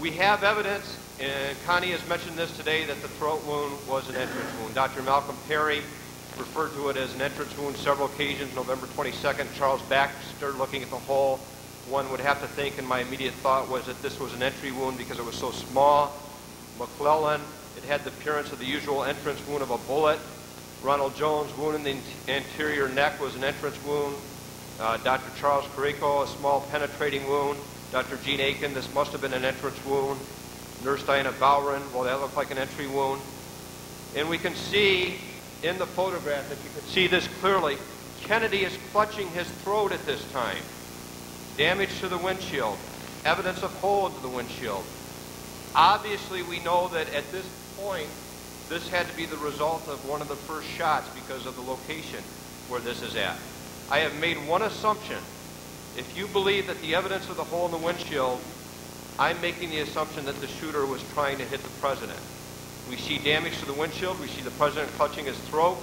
We have evidence, and Connie has mentioned this today, that the throat wound was an entrance wound. Dr. Malcolm Perry referred to it as an entrance wound several occasions. November 22nd, Charles Baxter looking at the hole. One would have to think, and my immediate thought was that this was an entry wound because it was so small. McClellan, it had the appearance of the usual entrance wound of a bullet. Ronald Jones' wound in the anterior neck was an entrance wound. Dr. Charles Carrico, a small penetrating wound. Dr. Gene Aiken, this must have been an entrance wound. Nurse Diana Bowron, well, that looked like an entry wound. And we can see in the photograph that you can see this clearly. Kennedy is clutching his throat at this time. Damage to the windshield. Evidence of hole into the windshield. Obviously, we know that at this point, this had to be the result of one of the first shots because of the location where this is at. I have made one assumption. If you believe that the evidence of the hole in the windshield, I'm making the assumption that the shooter was trying to hit the president. We see damage to the windshield. We see the president clutching his throat.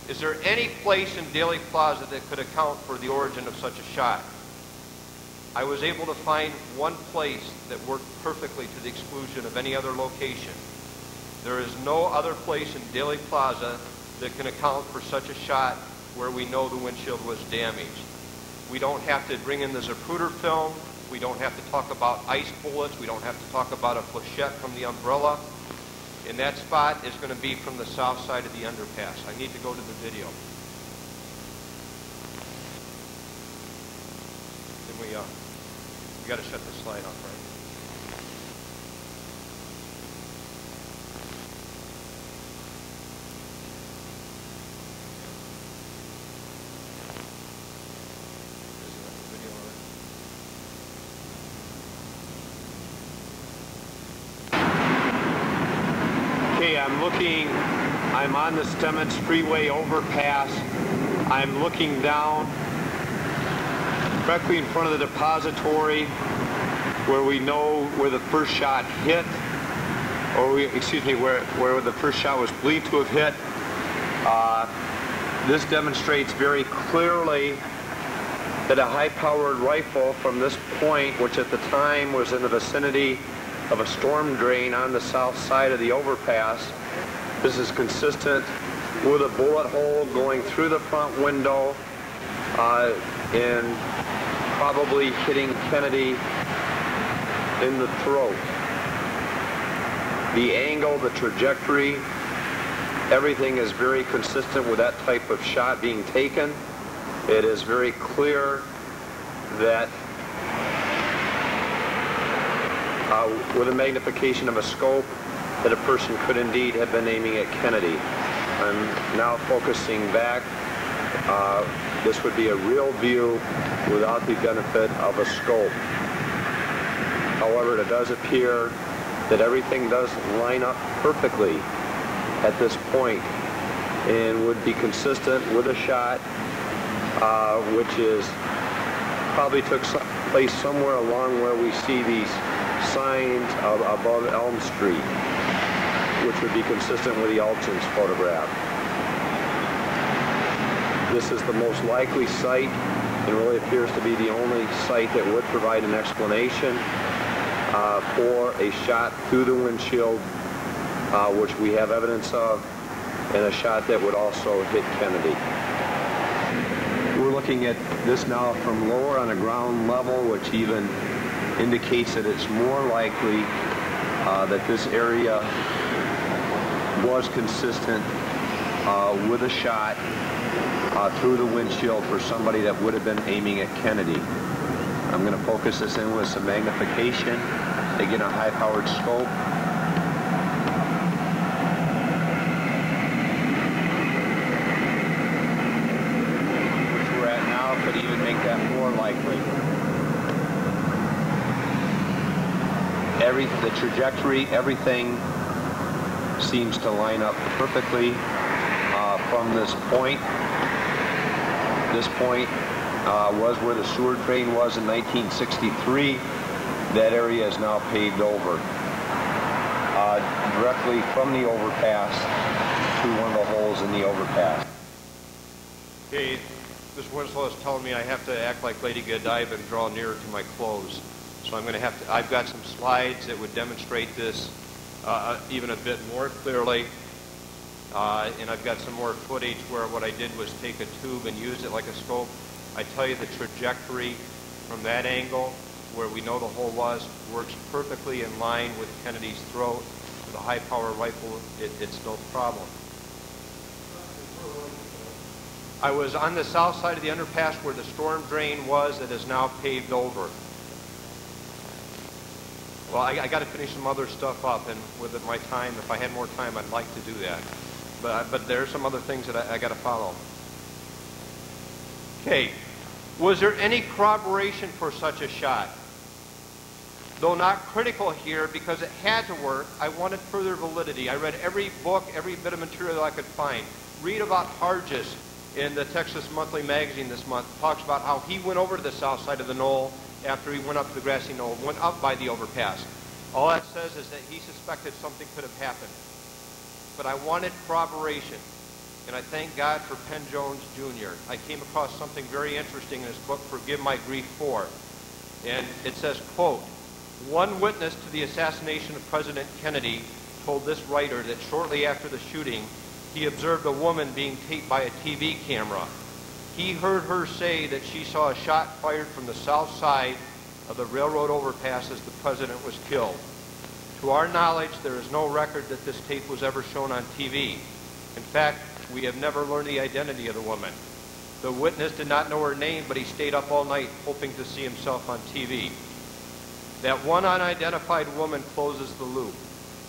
Is there any place in Daley Plaza that could account for the origin of such a shot? I was able to find one place that worked perfectly to the exclusion of any other location. There is no other place in Daley Plaza that can account for such a shot where we know the windshield was damaged. We don't have to bring in the Zapruder film. We don't have to talk about ice bullets. We don't have to talk about a flechette from the umbrella. And that spot is going to be from the south side of the underpass. I need to go to the video. Then we got to shut the slide off, right? I'm on the Stemmons Freeway overpass. I'm looking down directly in front of the depository where we know where the first shot hit, or where the first shot was believed to have hit. This demonstrates very clearly that a high-powered rifle from this point, which at the time was in the vicinity of a storm drain on the south side of the overpass, this is consistent with a bullet hole going through the front window and probably hitting Kennedy in the throat. The angle, the trajectory, everything is very consistent with that type of shot being taken. It is very clear that with a magnification of a scope, that a person could indeed have been aiming at Kennedy. I'm now focusing back. This would be a real view without the benefit of a scope. However, it does appear that everything does line up perfectly at this point and would be consistent with a shot which is probably took place somewhere along where we see these signs above Elm Street, which would be consistent with the Alton's photograph. This is the most likely site and really appears to be the only site that would provide an explanation for a shot through the windshield, which we have evidence of, and a shot that would also hit Kennedy. We're looking at this now from lower on a ground level, which even indicates that it's more likely that this area was consistent with a shot through the windshield for somebody that would have been aiming at Kennedy. I'm going to focus this in with some magnification, again a high-powered scope. the trajectory, everything seems to line up perfectly from this point. This point was where the sewer train was in 1963. That area is now paved over. Directly from the overpass to one of the holes in the overpass. Okay, Mr. Winslow is telling me I have to act like Lady Godiva and draw nearer to my clothes. So I'm going to have to, I've got some slides that would demonstrate this even a bit more clearly. And I've got some more footage where what I did was take a tube and use it like a scope. I tell you the trajectory from that angle where we know the hole was works perfectly in line with Kennedy's throat. With a high-power rifle, it's no problem. I was on the south side of the underpass where the storm drain was that is now paved over. Well, I got to finish some other stuff up, and with my time, if I had more time, I'd like to do that. But there are some other things that I got to follow. Okay, was there any corroboration for such a shot? Though not critical here because it had to work, I wanted further validity. I read every book, every bit of material that I could find. Read about Hargis in the Texas Monthly magazine this month. Talks about how he went over to the south side of the knoll after he went up to the grassy knoll, went up by the overpass. All that says is that he suspected something could have happened. But I wanted corroboration. And I thank God for Penn Jones Jr. I came across something very interesting in his book, Forgive My Grief 4. And it says, quote, one witness to the assassination of President Kennedy told this writer that shortly after the shooting, he observed a woman being taped by a TV camera. He heard her say that she saw a shot fired from the south side of the railroad overpass as the president was killed. To our knowledge, there is no record that this tape was ever shown on TV. In fact, we have never learned the identity of the woman. The witness did not know her name, but he stayed up all night hoping to see himself on TV. That one unidentified woman closes the loop.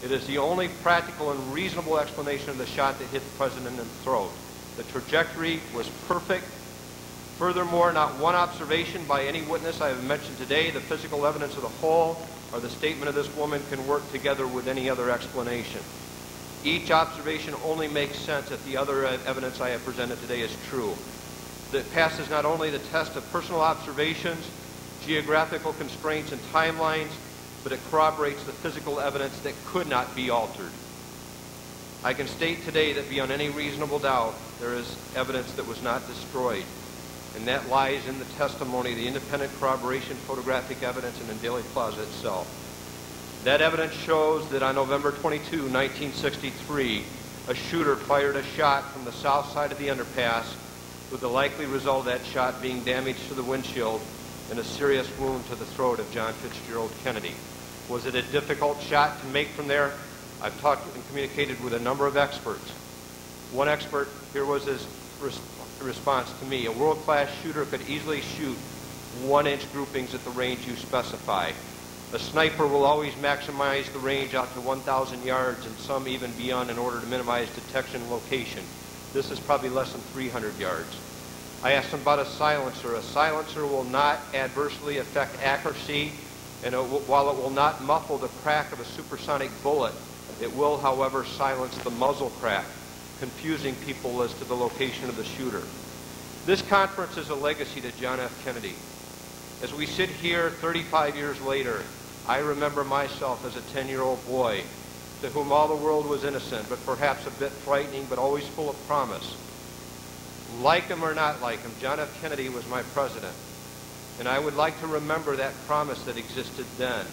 It is the only practical and reasonable explanation of the shot that hit the president in the throat. The trajectory was perfect. Furthermore, not one observation by any witness I have mentioned today, the physical evidence of the hole, or the statement of this woman can work together with any other explanation. Each observation only makes sense if the other evidence I have presented today is true. That passes not only the test of personal observations, geographical constraints and timelines, but it corroborates the physical evidence that could not be altered. I can state today that beyond any reasonable doubt, there is evidence that was not destroyed, and that lies in the testimony, the independent corroboration, photographic evidence, and in Dealey Plaza itself. That evidence shows that on November 22, 1963, a shooter fired a shot from the south side of the underpass, with the likely result of that shot being damage to the windshield and a serious wound to the throat of John Fitzgerald Kennedy. Was it a difficult shot to make from there? I've talked and communicated with a number of experts. One expert, here was his response to me. A world-class shooter could easily shoot 1-inch groupings at the range you specify. A sniper will always maximize the range out to 1,000 yards and some even beyond in order to minimize detection location. This is probably less than 300 yards. I asked him about a silencer. A silencer will not adversely affect accuracy, and while it will not muffle the crack of a supersonic bullet, it will, however, silence the muzzle crack, confusing people as to the location of the shooter. This conference is a legacy to John F. Kennedy. As we sit here 35 years later, I remember myself as a 10-year-old boy to whom all the world was innocent, but perhaps a bit frightening, but always full of promise. Like him or not like him, John F. Kennedy was my president. And I would like to remember that promise that existed then.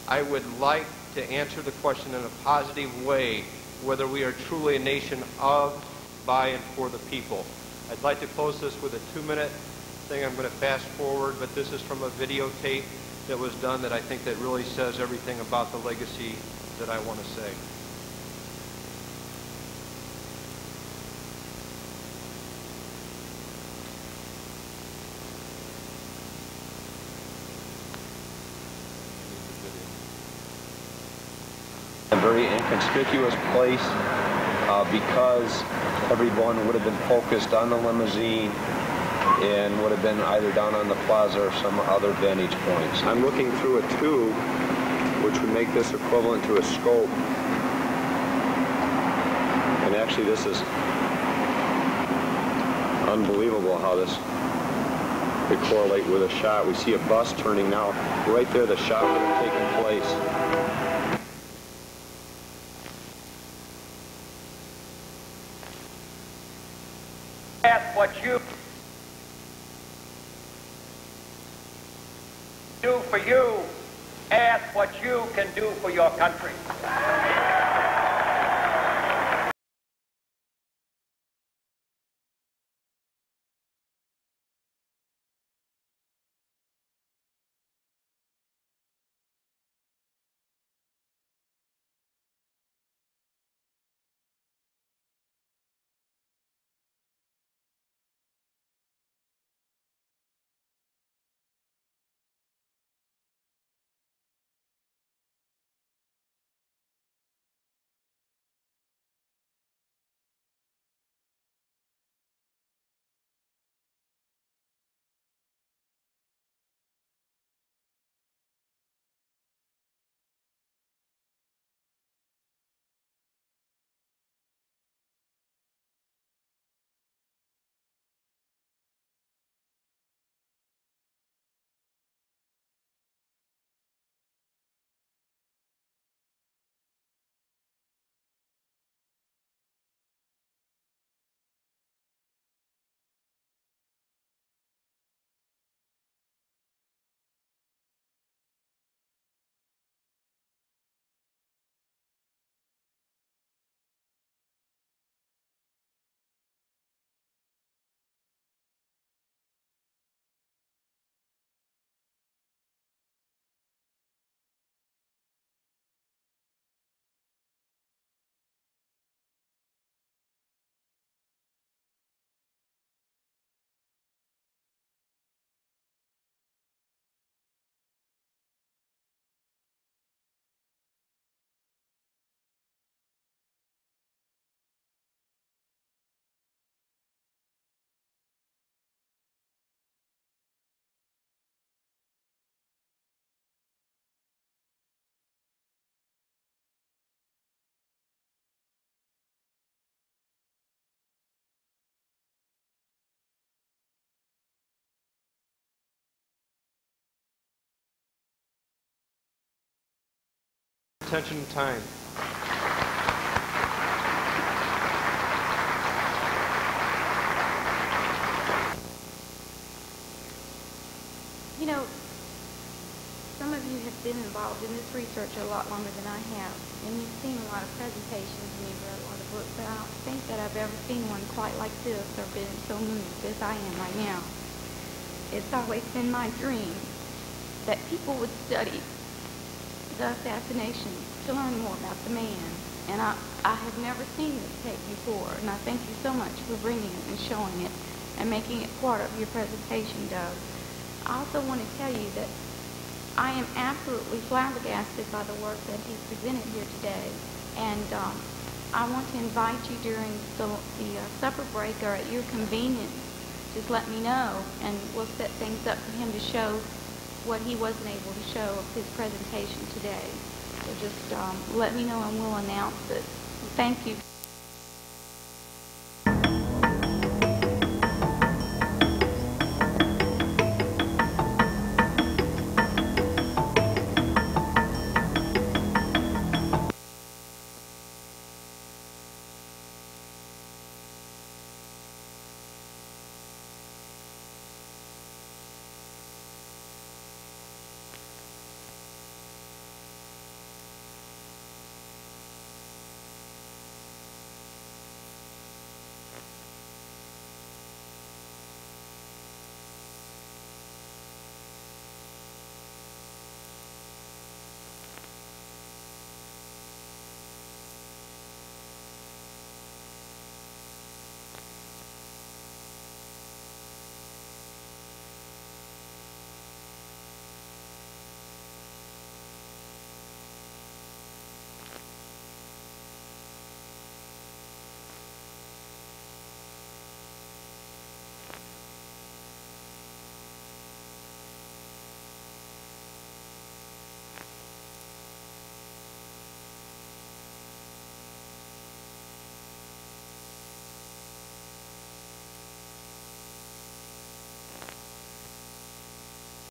I would like to answer the question in a positive way, whether we are truly a nation of, by, and for the people. I'd like to close this with a 2-minute thing. I'm going to fast forward, but this is from a videotape that was done that I think that really says everything about the legacy that I want to say. A very inconspicuous place because everyone would have been focused on the limousine and would have been either down on the plaza or some other vantage points. I'm looking through a tube which would make this equivalent to a scope. And actually, this is unbelievable how this could correlate with a shot. We see a bus turning now. Right there, the shot would have taken place. Ask what you do for you. Ask what you can do for your country. Attention time. You know, some of you have been involved in this research a lot longer than I have, and you've seen a lot of presentations and you've read a lot of books, but I don't think that I've ever seen one quite like this or been so moved as I am right now. It's always been my dream that people would study the assassination to learn more about the man, and I have never seen this tape before, and I thank you so much for bringing it and showing it and making it part of your presentation, Doug. I also want to tell you that I am absolutely flabbergasted by the work that he's presented here today, and I want to invite you during the supper break or at your convenience. Just let me know, and we'll set things up for him to show what he wasn't able to show of his presentation today. So just let me know and we'll announce it. Thank you.